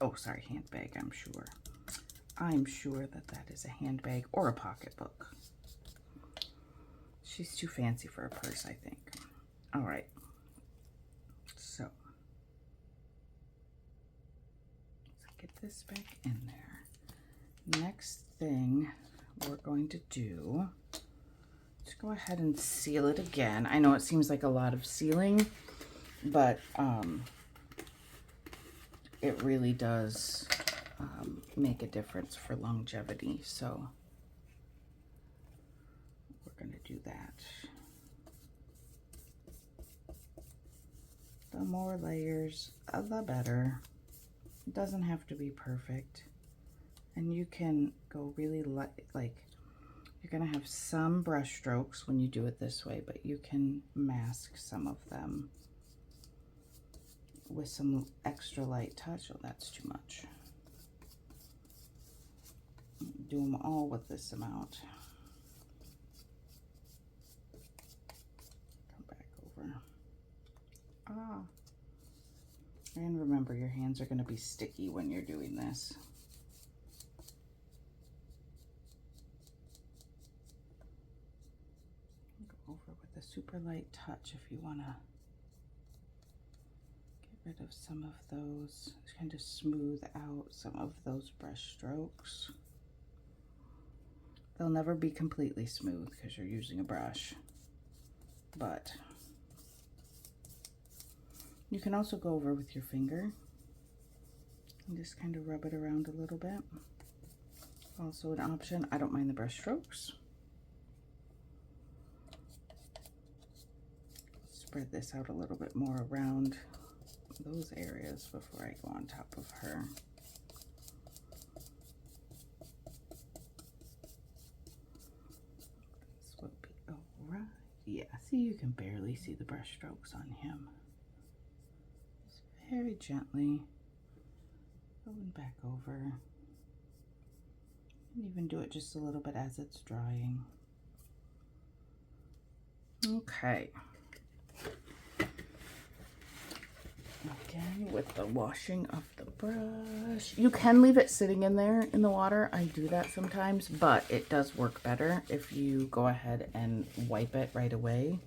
[SPEAKER 1] Oh, sorry, handbag, I'm sure. I'm sure that that is a handbag or a pocketbook. She's too fancy for a purse, I think. All right. So let's get this back in there. Next thing we're going to do, let's go ahead and seal it again. I know it seems like a lot of sealing, but it really does make a difference for longevity. So we're going to do that. The more layers, the better. It doesn't have to be perfect. And you can go really like, you're gonna have some brush strokes when you do it this way, but you can mask some of them with some extra light touch. Oh, that's too much. Do them all with this amount. Come back over. Ah. And remember, your hands are going to be sticky when you're doing this. Go over with a super light touch if you want to get rid of some of those, kind of smooth out some of those brush strokes. They'll never be completely smooth because you're using a brush, but you can also go over with your finger and just kind of rub it around a little bit. Also an option. I don't mind the brush strokes. Spread this out a little bit more around those areas before I go on top of her. This would be alright. Yeah, see, you can barely see the brush strokes on him. Very gently going back over, and even do it just a little bit as it's drying. Okay. Again, with the washing of the brush, you can leave it sitting in there in the water. I do that sometimes, but it does work better if you go ahead and wipe it right away.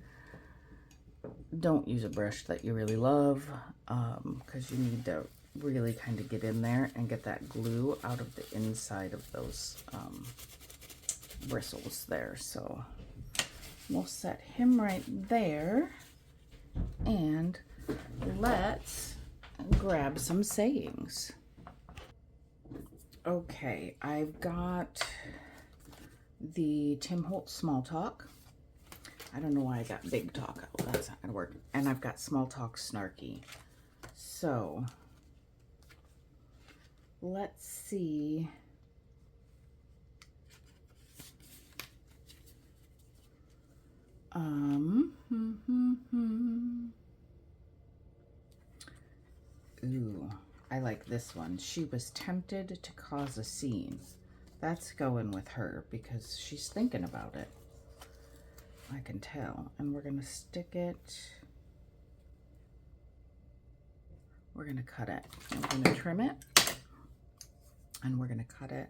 [SPEAKER 1] Don't use a brush that you really love, because you need to really kind of get in there and get that glue out of the inside of those bristles there. So we'll set him right there, and let's grab some sayings. Okay, I've got the Tim Holtz Small Talk. I don't know why I got Big Talk out. That's not gonna work. And I've got Small Talk Snarky. So let's see. Ooh, I like this one. She was tempted to cause a scene. That's going with her because she's thinking about it. I can tell. And we're going to stick it. We're going to cut it. We're going to trim it. And we're going to cut it.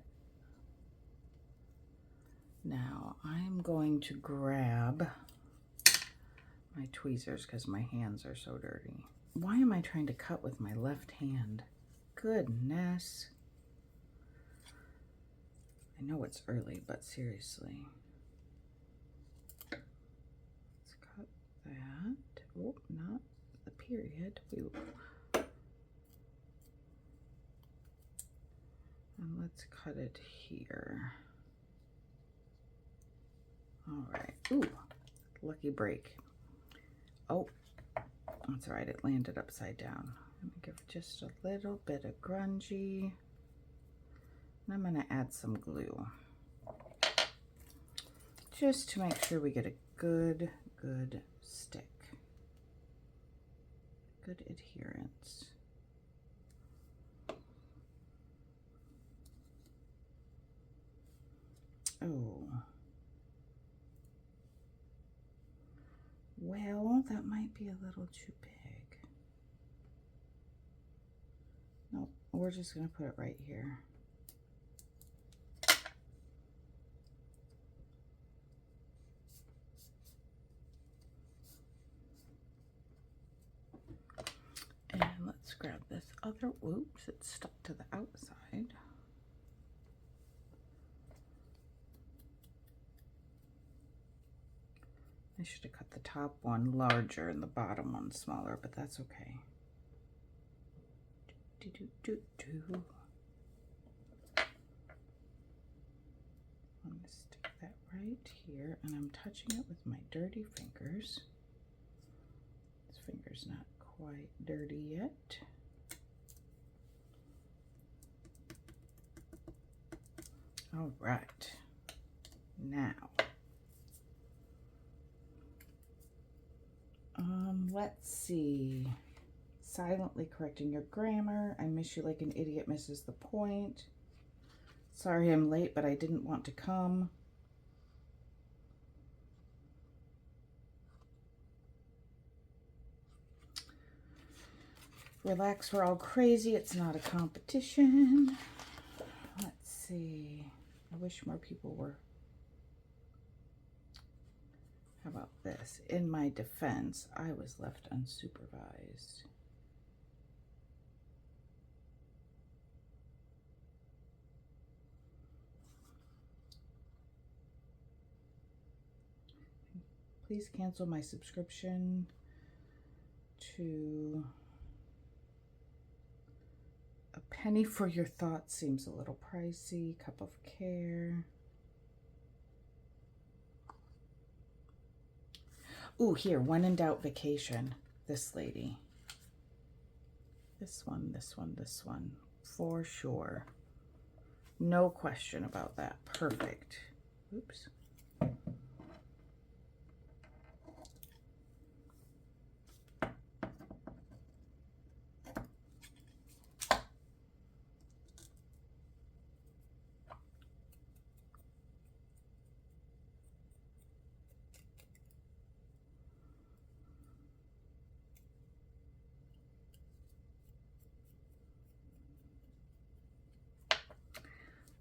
[SPEAKER 1] Now I'm going to grab my tweezers because my hands are so dirty. Why am I trying to cut with my left hand? Goodness. I know it's early, but seriously. Let's cut that. Oh, not the period. And let's cut it here. All right. Ooh, lucky break. Oh, that's all right. It landed upside down. Let me give just a little bit of grungy. And I'm going to add some glue. Just to make sure we get a good stick. Good adherence. Oh. Well, that might be a little too big. Nope, we're just going to put it right here. further. Oops, it's stuck to the outside. I should have cut the top one larger and the bottom one smaller, but that's okay. I'm going to stick that right here, and I'm touching it with my dirty fingers. This finger's not quite dirty yet. All right, now, let's see. Silently correcting your grammar. I miss you like an idiot misses the point. Sorry I'm late, but I didn't want to come. Relax, we're all crazy. It's not a competition. Let's see. I wish more people were. How about this? In my defense, I was left unsupervised. Please cancel my subscription to a penny for your thoughts. Seems a little pricey. Cup of care. Ooh, here, when in doubt, vacation. This lady. This one, this one, this one. For sure. No question about that. Perfect. Oops.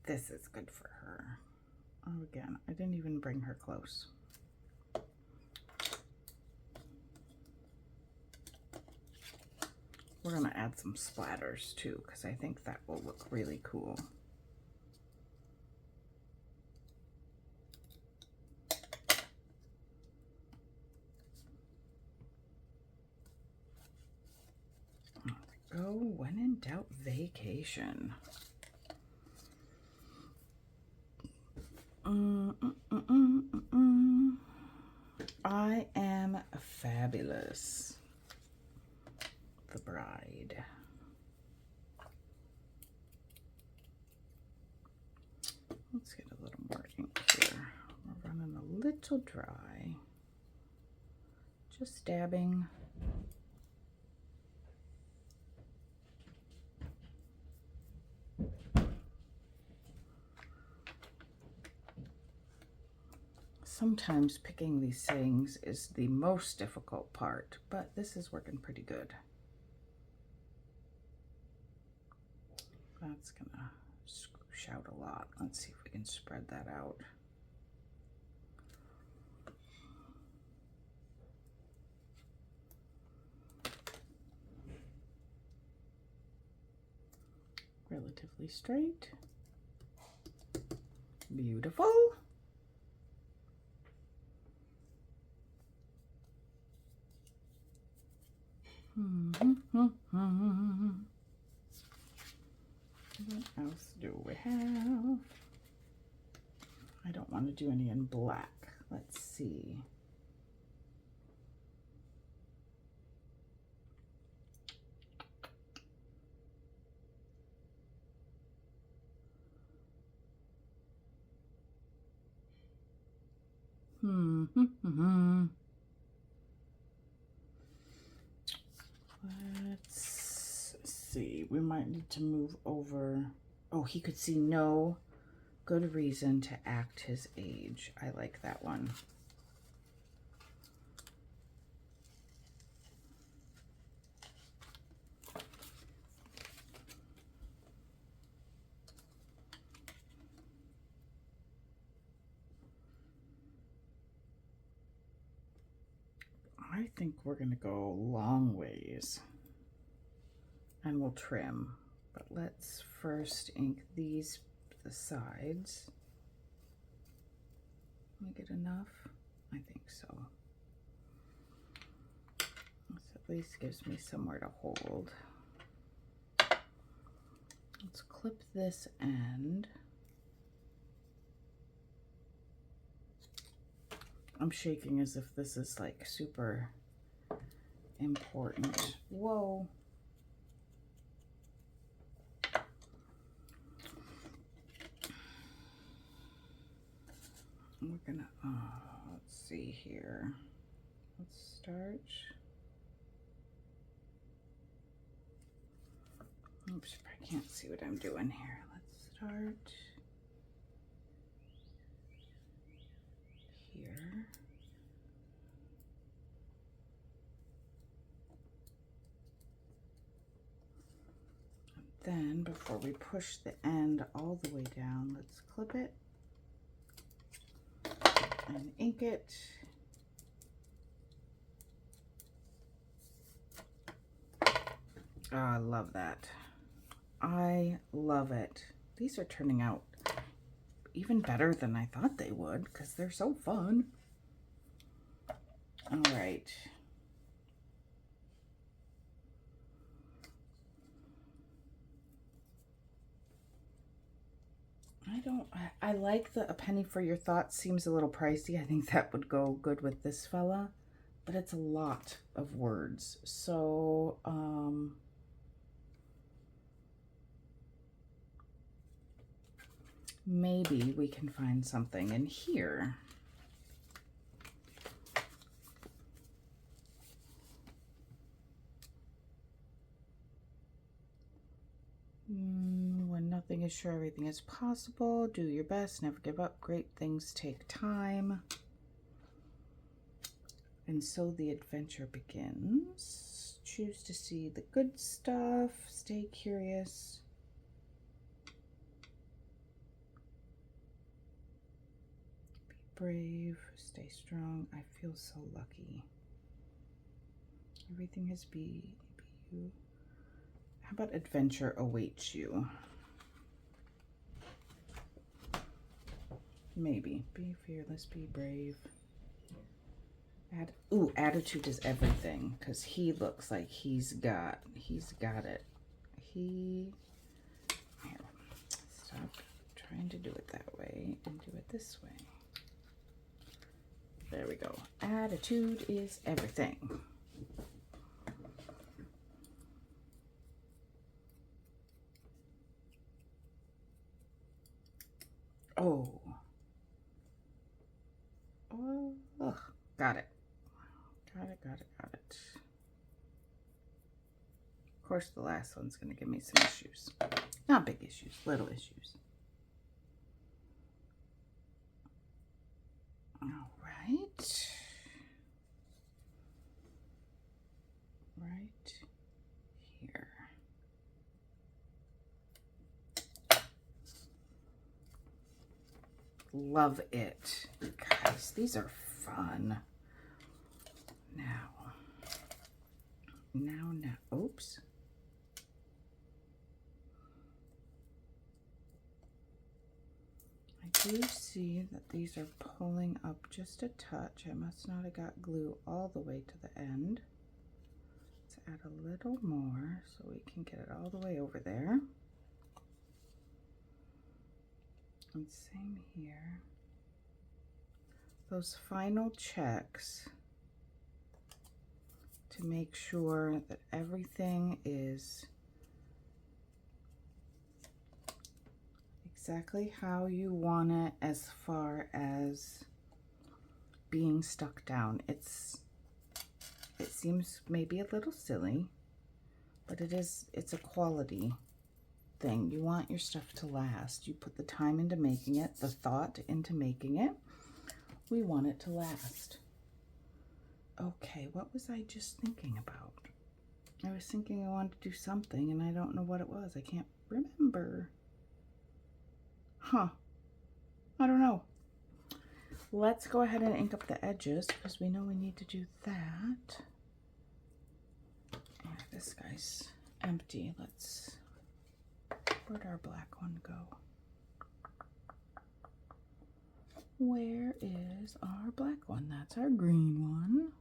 [SPEAKER 1] This is good for her. Oh, again, I didn't even bring her close. We're gonna add some splatters too, because I think that will look really cool. There we go. When in doubt, vacation. I am fabulous. The bride. Let's get a little more ink here. We're running a little dry. Just dabbing. Sometimes picking these things is the most difficult part, but this is working pretty good. That's gonna scoosh out a lot. Let's see if we can spread that out. Relatively straight. Beautiful. What else do we have? I don't want to do any in black. Let's see. Let's see. We might need to move over. Oh, he could see no good reason to act his age. I like that one. I think we're going to go long ways. and we'll trim. But let's first ink the sides. Can we get enough? I think so. This at least gives me somewhere to hold. Let's clip this end. I'm shaking as if this is like super important. Whoa. We're gonna, let's see here. Let's start. Oops, I can't see what I'm doing here. Let's start here. And then before we push the end all the way down, let's clip it and ink it. Oh, I love that. I love it. These are turning out even better than I thought they would because they're so fun. All right. I like a penny for your thoughts. Seems a little pricey. I think that would go good with this fella, but it's a lot of words. So, maybe we can find something in here. When nothing is sure, everything is possible. Do your best, never give up. Great things take time. And so the adventure begins. Choose to see the good stuff. Stay curious. Be brave. Stay strong. I feel so lucky. Everything has be you. How about adventure awaits you? Maybe. Be fearless, be brave. Ooh, attitude is everything, because he looks like he's got it. Here, stop trying to do it that way and do it this way. There we go. Attitude is everything. Oh. Oh, ugh. Got it. Got it. Of course, the last one's going to give me some issues. Not big issues, little issues. All right. Right here. Love it. Guys, these are fun. Now, oops. I do see that these are pulling up just a touch. I must not have got glue all the way to the end. Let's add a little more so we can get it all the way over there. And same here. Those final checks to make sure that everything is exactly how you want it as far as being stuck down. It seems maybe a little silly, but it's a quality thing. You want your stuff to last. You put the time into making it, the thought into making it. We want it to last. Okay, what was I just thinking about? I was thinking I wanted to do something and I don't know what it was. I can't remember. Huh. I don't know. Let's go ahead and ink up the edges because we know we need to do that. This guy's empty. Where'd our black one go? Where is our black one? That's our green one.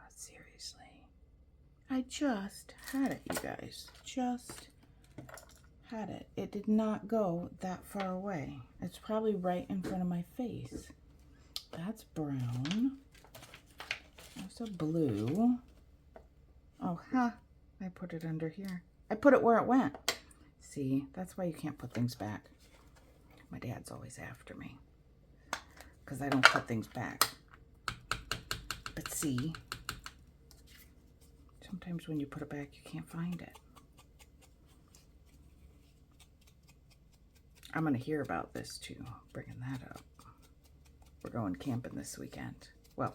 [SPEAKER 1] Seriously. I just had it, you guys. Just had it. It did not go that far away. It's probably right in front of my face. That's brown. There's a blue. Oh, huh. I put it under here. I put it where it went. See, that's why you can't put things back. My dad's always after me because I don't put things back. But see, sometimes when you put it back, you can't find it. I'm going to hear about this too, bringing that up. We're going camping this weekend. Well,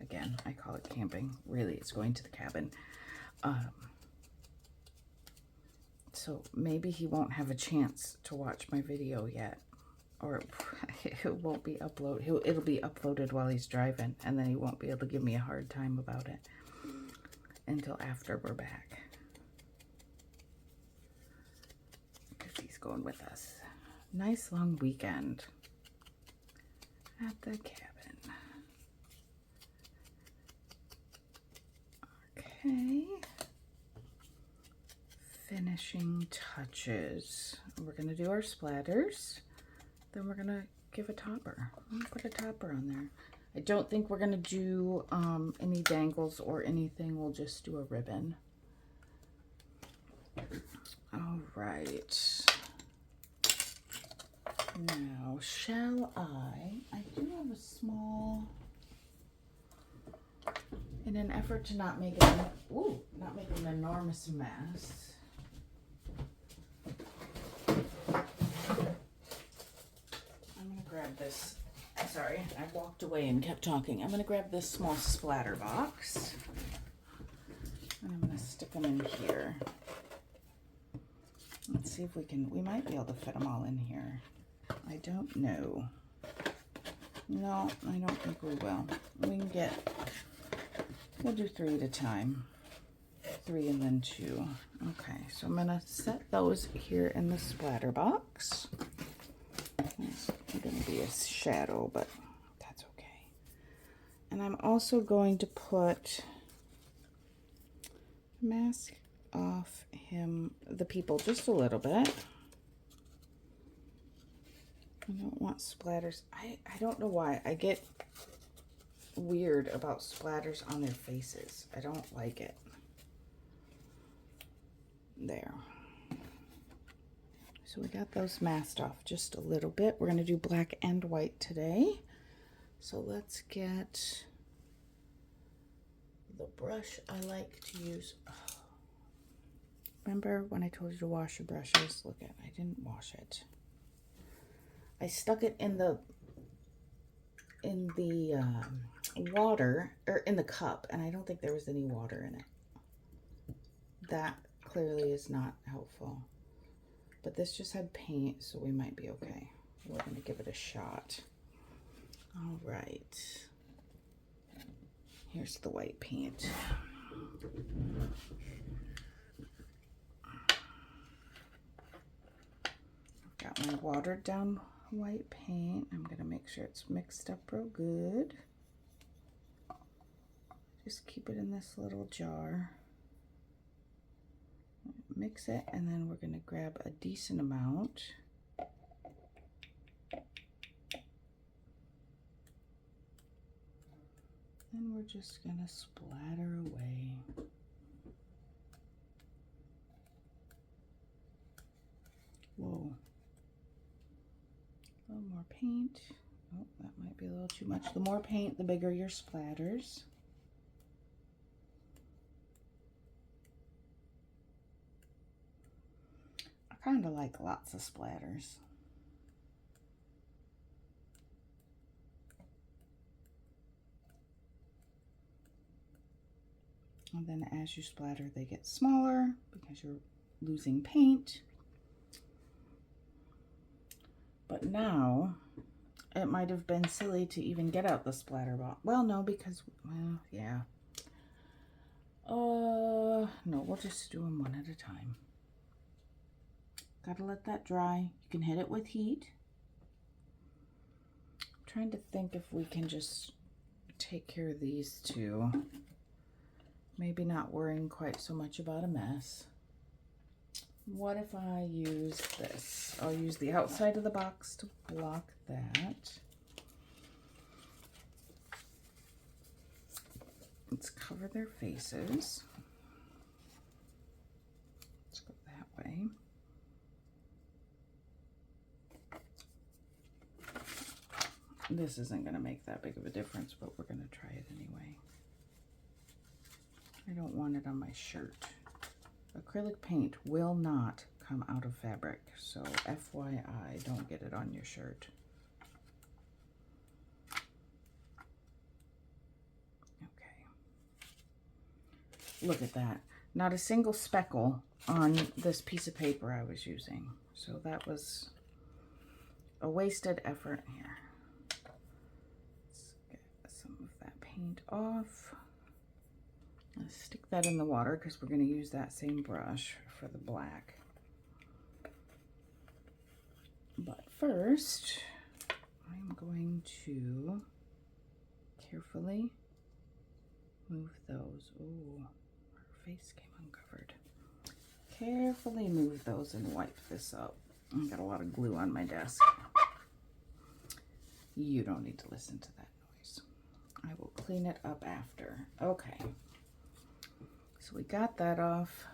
[SPEAKER 1] again, I call it camping. Really, it's going to the cabin. So maybe he won't have a chance to watch my video yet. Or it won't be uploaded. It'll be uploaded while he's driving, and then he won't be able to give me a hard time about it until after we're back. Because he's going with us. Nice long weekend at the cabin. Okay. Finishing touches. We're going to do our splatters. Then we're going to give a topper. I'm going to put a topper on there. I don't think we're going to do any dangles or anything. We'll just do a ribbon. All right. Now, shall I do have a small, in an effort to not make an enormous mess. I'm going to grab this. Sorry, I walked away and kept talking. I'm going to grab this small splatter box. And I'm going to stick them in here. Let's see if we might be able to fit them all in here. I don't know. No, I don't think we will. We'll do 3 at a time. 3 and then 2. Okay, so I'm going to set those here in the splatter box. It's going to be a shadow, but that's okay. And I'm also going to put mask off the people just a little bit. I don't want splatters. I don't know why. I get weird about splatters on their faces. I don't like it. There. So we got those masked off just a little bit. We're going to do black and white today. So let's get the brush I like to use. Oh. Remember when I told you to wash your brushes? Look at it. I didn't wash it. I stuck it in the water, or in the cup, and I don't think there was any water in it. That clearly is not helpful. But this just had paint, so we might be okay. We're going to give it a shot. All right. Here's the white paint. I've got my watered down white paint. I'm going to make sure it's mixed up real good. Just keep it in this little jar. Mix it, and then we're going to grab a decent amount. And we're just going to splatter away. Whoa. A little more paint. Oh, that might be a little too much. The more paint, the bigger your splatters. I kind of like lots of splatters. And then as you splatter, they get smaller because you're losing paint. But now it might have been silly to even get out the splatter bottle. Well, no, because, well, yeah. No, we'll just do them one at a time. Gotta let that dry. You can hit it with heat. I'm trying to think if we can just take care of these two. Maybe not worrying quite so much about a mess. What if I use this? I'll use the outside of the box to block that. Let's cover their faces. Let's go that way. This isn't going to make that big of a difference, but we're going to try it anyway. I don't want it on my shirt. Acrylic paint will not come out of fabric, so FYI, don't get it on your shirt. Okay. Look at that. Not a single speckle on this piece of paper I was using. So that was a wasted effort here. Let's get some of that paint off. Let's stick that in the water because we're going to use that same brush for the black. But first, I'm going to carefully move those. Oh, her face came uncovered. Carefully move those and wipe this up. I got a lot of glue on my desk. You don't need to listen to that noise. I will clean it up after. Okay. So we got that off.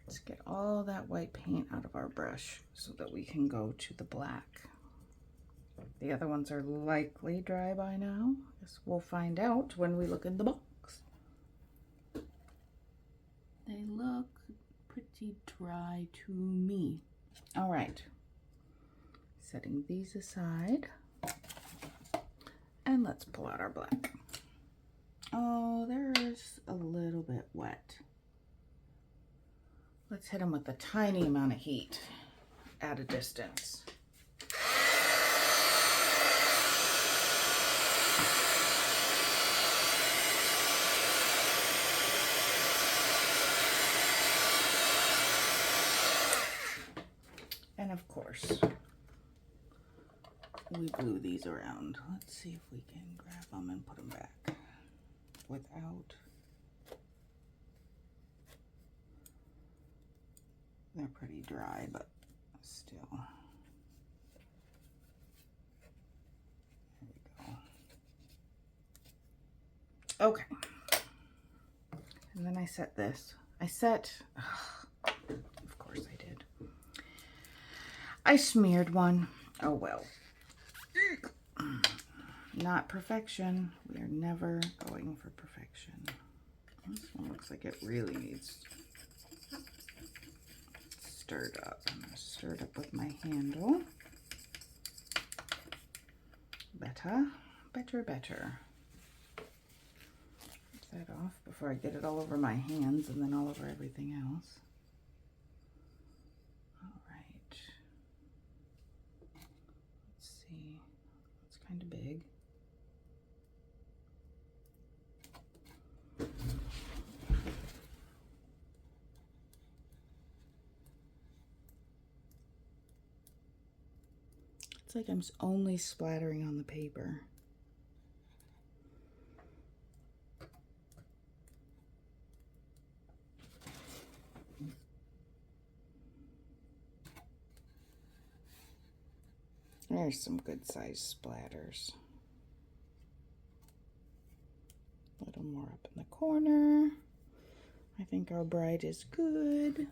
[SPEAKER 1] Let's get all that white paint out of our brush so that we can go to the black. The other ones are likely dry by now. Guess we'll find out when we look in the box. They look pretty dry to me. All right. Setting these aside. And let's pull out our black. Oh, there's a little bit wet. Let's hit them with a tiny amount of heat at a distance. And of course, we glue these around. Let's see if we can grab them and put them back without. They're pretty dry, but still. There we go. Okay. And then I set this. Of course I did. I smeared one. Oh well. Not perfection. We are never going for perfection. This one looks like it really needs stirred up. I'm going to stir it up with my handle. Better, better, better. Get that off before I get it all over my hands and then all over everything else. All right. Let's see. It's kind of big. It's like I'm only splattering on the paper. There's some good sized splatters. A little more up in the corner. I think our bride is good.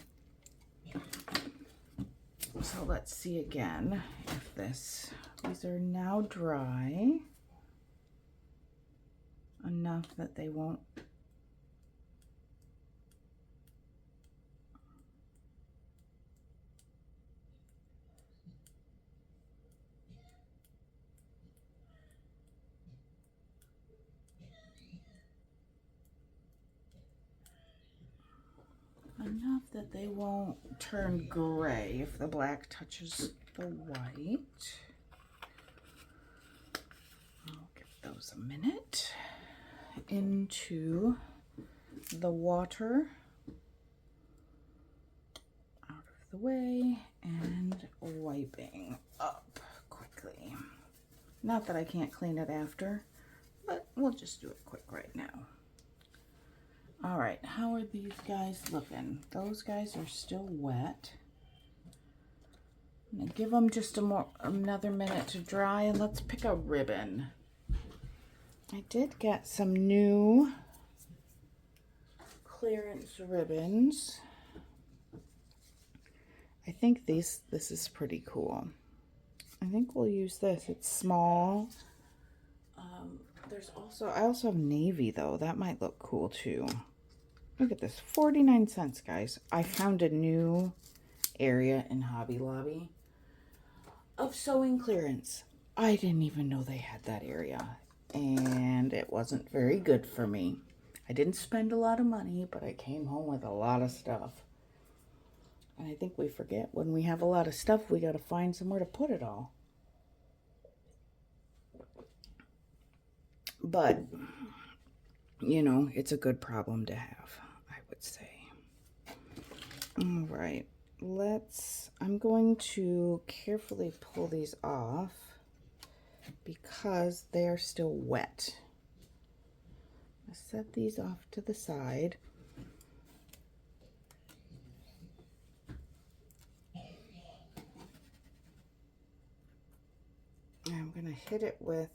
[SPEAKER 1] So let's see again if these are now dry enough that they won't turn gray if the black touches the white. those a minute into the water, out of the way, and wiping up quickly. Not that I can't clean it after, but we'll just do it quick right now. All right, how are these guys looking? Those guys are still wet. I'm gonna give them just another minute to dry, and let's pick a ribbon. I did get some new clearance ribbons. I think this is pretty cool. I think we'll use this. It's small. I also have navy though. That might look cool too. Look at this, 49 cents, guys. I found a new area in Hobby Lobby of sewing clearance. I didn't even know they had that area, and it wasn't very good for me. I didn't spend a lot of money, but I came home with a lot of stuff. And I think we forget when we have a lot of stuff, we got to find somewhere to put it all. But, you know, it's a good problem to have, I would say. All right, I'm going to carefully pull these off because they are still wet. I'll set these off to the side. And I'm going to hit it with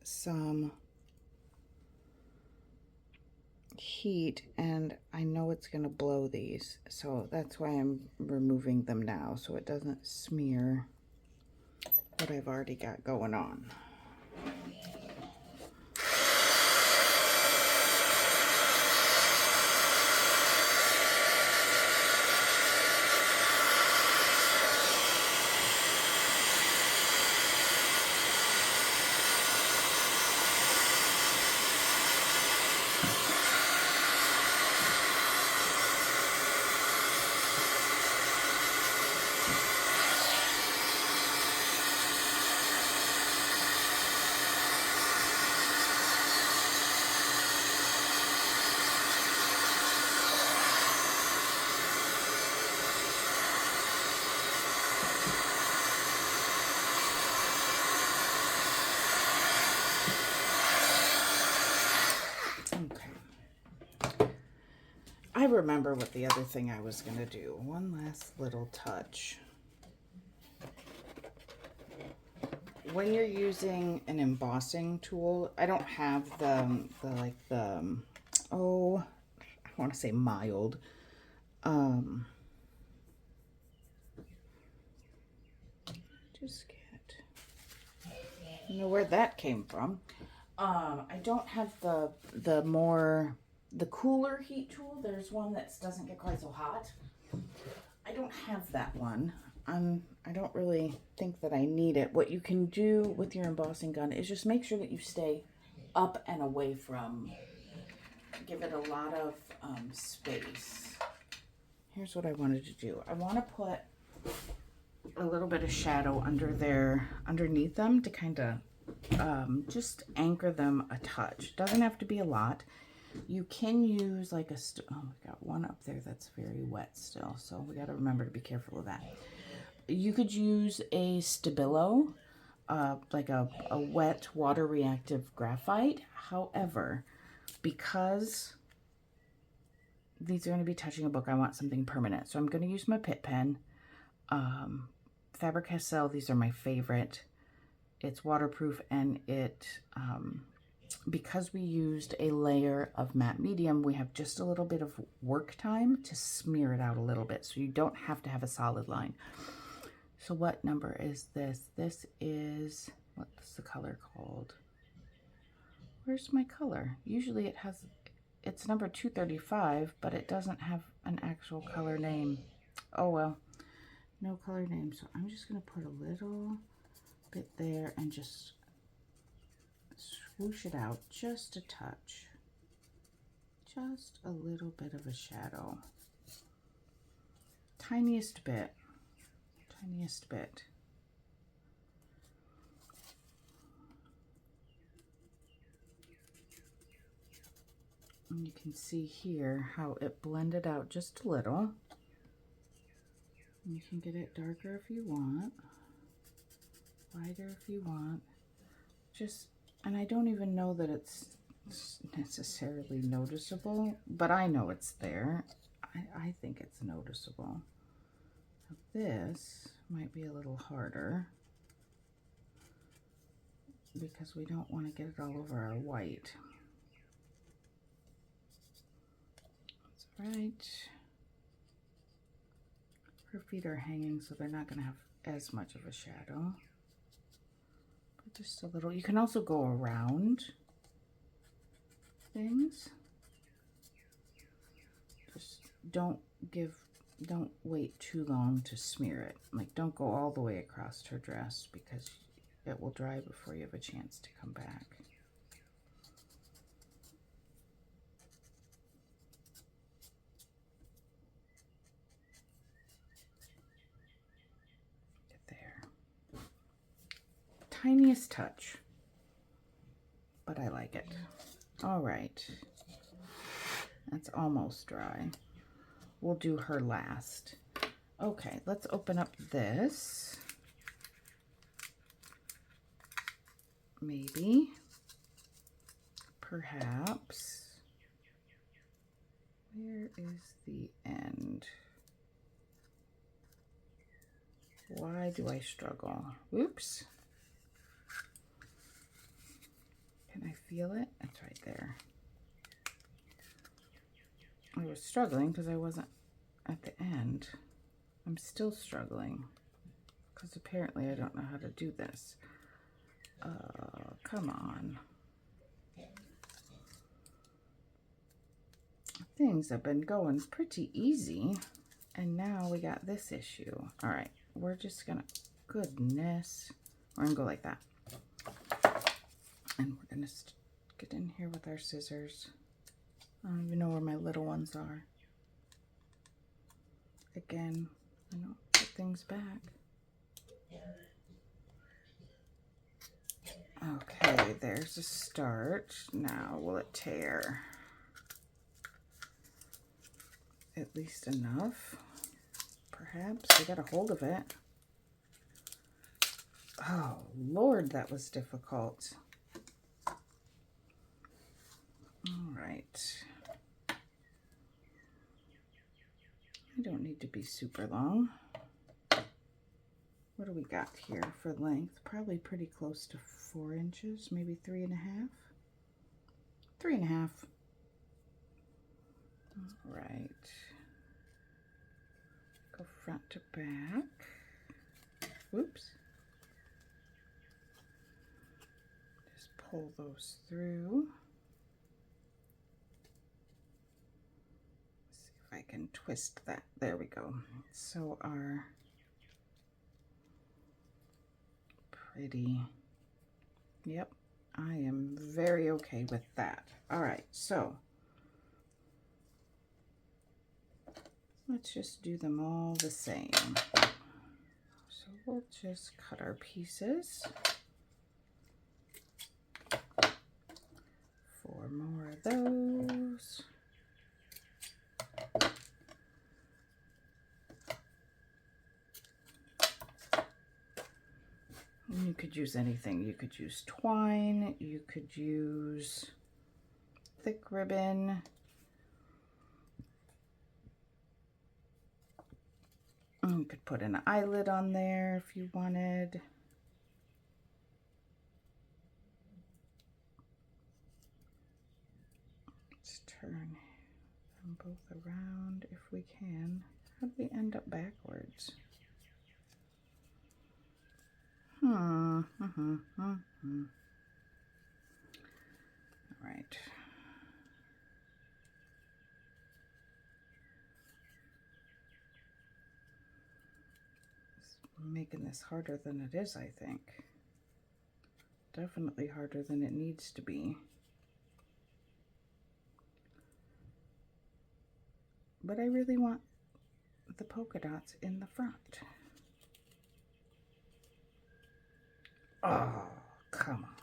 [SPEAKER 1] some heat, and I know it's going to blow these, so that's why I'm removing them now, so it doesn't smear what I've already got going on. I remember what the other thing I was going to do. One last little touch. When you're using an embossing tool, I don't have I want to say mild. Just get, you know where that came from. I don't have the cooler heat tool. There's one that doesn't get quite so hot. I don't have that one. I don't really think that I need it. What you can do with your embossing gun is just make sure that you stay up and away from, give it a lot of space. Here's what I wanted to do. I want to put a little bit of shadow underneath them to kind of just anchor them a touch. Doesn't have to be a lot. You can use like oh, we got one up there that's very wet still, so we got to remember to be careful of that. You could use a Stabilo, like a wet water reactive graphite. However, because these are going to be touching a book, I want something permanent. So I'm going to use my Pitt pen. Faber-Castell, these are my favorite. It's waterproof, and it, because we used a layer of matte medium, we have just a little bit of work time to smear it out a little bit, so you don't have to have a solid line. So what number is this? This is, what's the color called? Where's my color? Usually it's number 235, but it doesn't have an actual color name. Oh well, no color name. So I'm just gonna put a little bit there and just swoosh it out just a touch. Just a little bit of a shadow. Tiniest bit. Tiniest bit. And you can see here how it blended out just a little. You can get it darker if you want, lighter if you want. Just, and I don't even know that it's necessarily noticeable, but I know it's there. I think it's noticeable. Now this might be a little harder because we don't want to get it all over our white. That's right. Her feet are hanging, so they're not going to have as much of a shadow. But just a little. You can also go around things. Just don't wait too long to smear it. Like, don't go all the way across her dress because it will dry before you have a chance to come back. There. Tiniest touch, but I like it. All right. That's almost dry. We'll do her last. Okay, let's open up this. Maybe. Perhaps. Where is the end? Why do I struggle? Oops. Can I feel it? It's right there. I was struggling because I wasn't at the end. I'm still struggling because apparently I don't know how to do this. Come on. Things have been going pretty easy, and now we got this issue. All right, we're just gonna, goodness, we're gonna go like that. And we're gonna get in here with our scissors. I don't even know where my little ones are. Again, I don't put things back. Okay, there's a start. Now, will it tear? At least enough. Perhaps. We got a hold of it. Oh, Lord, that was difficult. All right. I don't need to be super long. What do we got here for length? Probably pretty close to 4 inches, maybe 3.5. 3.5. All right. Go front to back. Whoops. Just pull those through. See if I can twist that. There we go. So our pretty, yep, I am very okay with that. All right, so let's just do them all the same. So we'll just cut our pieces. 4 more of those. You could use anything. You could use twine, you could use thick ribbon. You could put an eyelid on there if you wanted. Let's turn them both around if we can. How do we end up backwards? All right. It's making this harder than it is, I think. Definitely harder than it needs to be. But I really want the polka dots in the front. Oh, come on.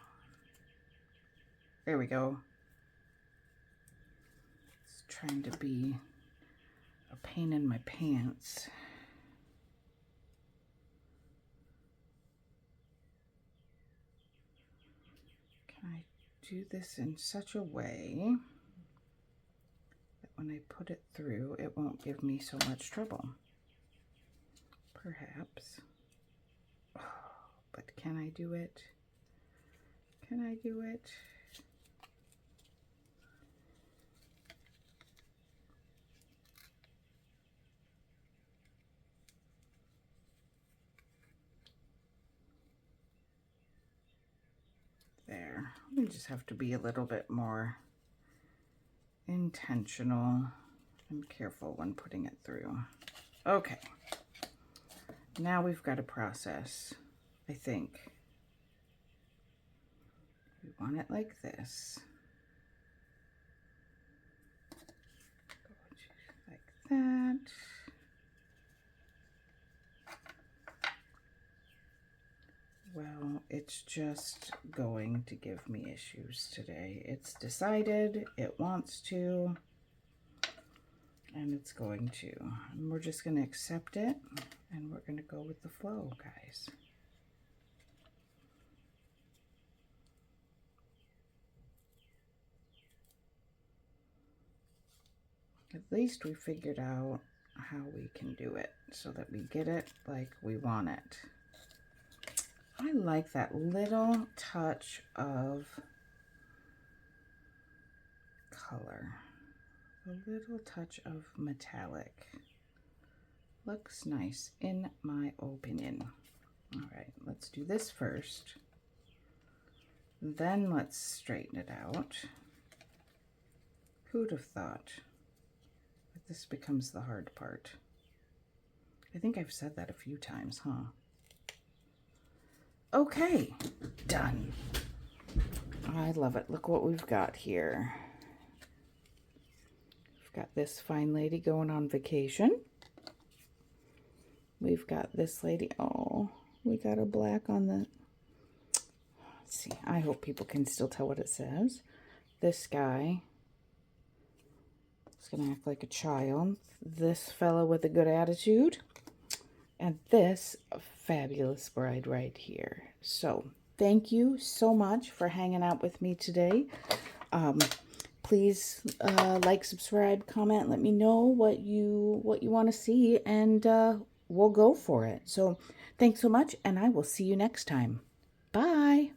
[SPEAKER 1] There we go. trying to be a pain in my pants. Can I do this in such a way that when I put it through, it won't give me so much trouble? Perhaps. Oh, but can I do it? Can I do it? There. We just have to be a little bit more intentional and careful when putting it through. Okay. Now we've got a process, I think. We want it like this. Like that. Well, it's just going to give me issues today. It's decided it wants to, and it's going to. And we're just going to accept it, and we're going to go with the flow, guys. At least we figured out how we can do it so that we get it like we want it. I like that little touch of color, a little touch of metallic. Looks nice in my opinion. All right, let's do this first. Then let's straighten it out. Who'd have thought that this becomes the hard part? I think I've said that a few times, huh? Okay, done. I love it. Look what we've got here. We've got this fine lady going on vacation. We've got this lady. Oh, we got a black on the... Let's see. I hope people can still tell what it says. This guy is going to act like a child. This fellow with a good attitude. And this fabulous bride right here. So thank you so much for hanging out with me today. Please like, subscribe, comment, let me know what you want to see, and we'll go for it. So thanks so much, and I will see you next time. Bye.